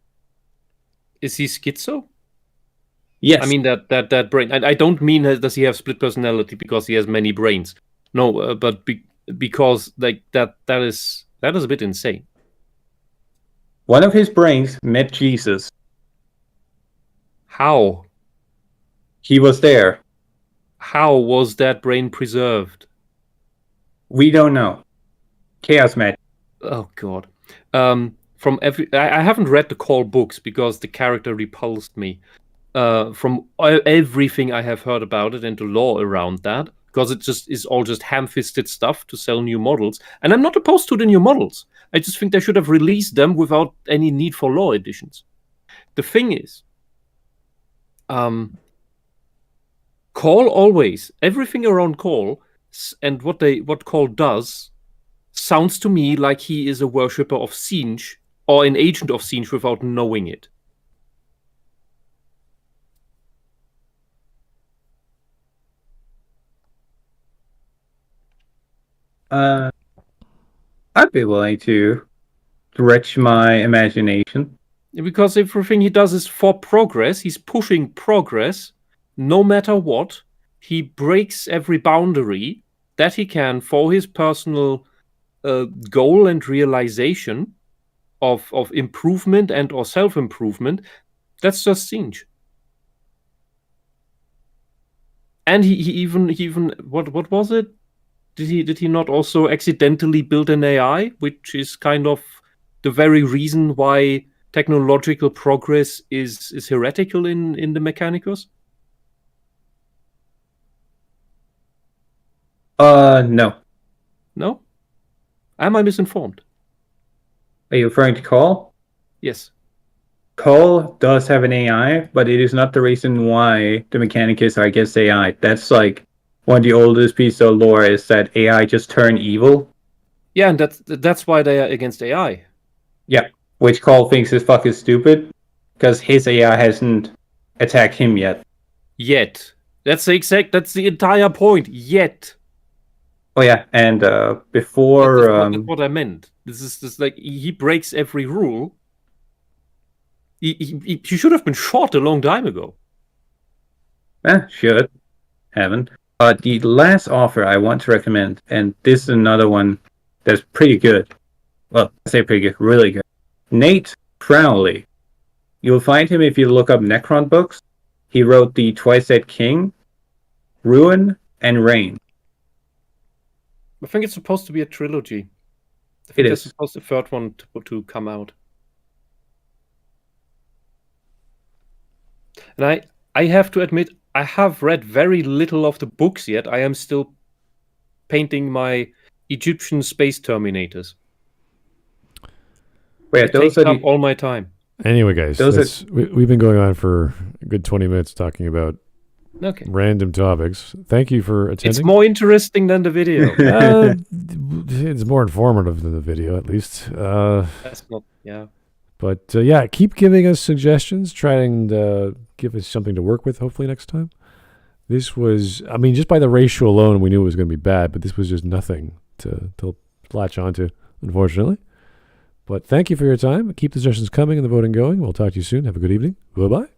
Is he schizo? Yes. I mean that brain. I don't mean does he have split personality because he has many brains. No, but because like that is a bit insane. One of his brains met Jesus. How? He was there. How was that brain preserved? We don't know. Chaos magic. Oh God. I haven't read the Call books because the character repulsed me. From everything I have heard about it and the lore around that, because it just is all just ham-fisted stuff to sell new models. And I'm not opposed to the new models. I just think they should have released them without any need for lore editions. The thing is, Call always, everything around Call and what Call does sounds to me like he is a worshipper of Singe or an agent of Singe without knowing it. I'd be willing to stretch my imagination. Because everything he does is for progress. He's pushing progress, no matter what. He breaks every boundary that he can for his personal goal and realization of improvement and or self-improvement. That's just Singe. And he even what was it? Did he not also accidentally build an AI, which is kind of the very reason why technological progress is heretical in the Mechanicus? No. No? Am I misinformed? Are you referring to Cole? Yes. Cole does have an AI, but it is not the reason why the Mechanicus are against AI. That's like one of the oldest pieces of lore is that AI just turn evil. Yeah, and that's why they are against AI. Yeah, which Cole thinks is fucking stupid, because his AI hasn't attacked him yet. Yet. That's the entire point. Yet. Oh yeah, and before... That's what I meant. This is just like, he breaks every rule. He should have been shot a long time ago. Should. Haven't. The last offer I want to recommend, and this is another one that's pretty good. Well, I say pretty good, really good. Nate Crowley. You'll find him if you look up Necron books. He wrote the Twice Dead King, Ruin, and Reign. I think it's supposed to be a trilogy. I think It there's is. supposed the third one to come out. And I have to admit, I have read very little of the books yet. I am still painting my Egyptian space terminators. Wait, those takes are up all my time. Anyway, guys, we've been going on for a good 20 minutes talking about Okay. random topics. Thank you for attending. It's more interesting than the video. It's more informative than the video, at least. That's not. Yeah. But yeah, keep giving us suggestions. Try and give us something to work with, hopefully, next time. This was, I mean, just by the ratio alone, we knew it was going to be bad, but this was just nothing to latch onto, unfortunately. But thank you for your time. Keep the suggestions coming and the voting going. We'll talk to you soon. Have a good evening. Bye-bye.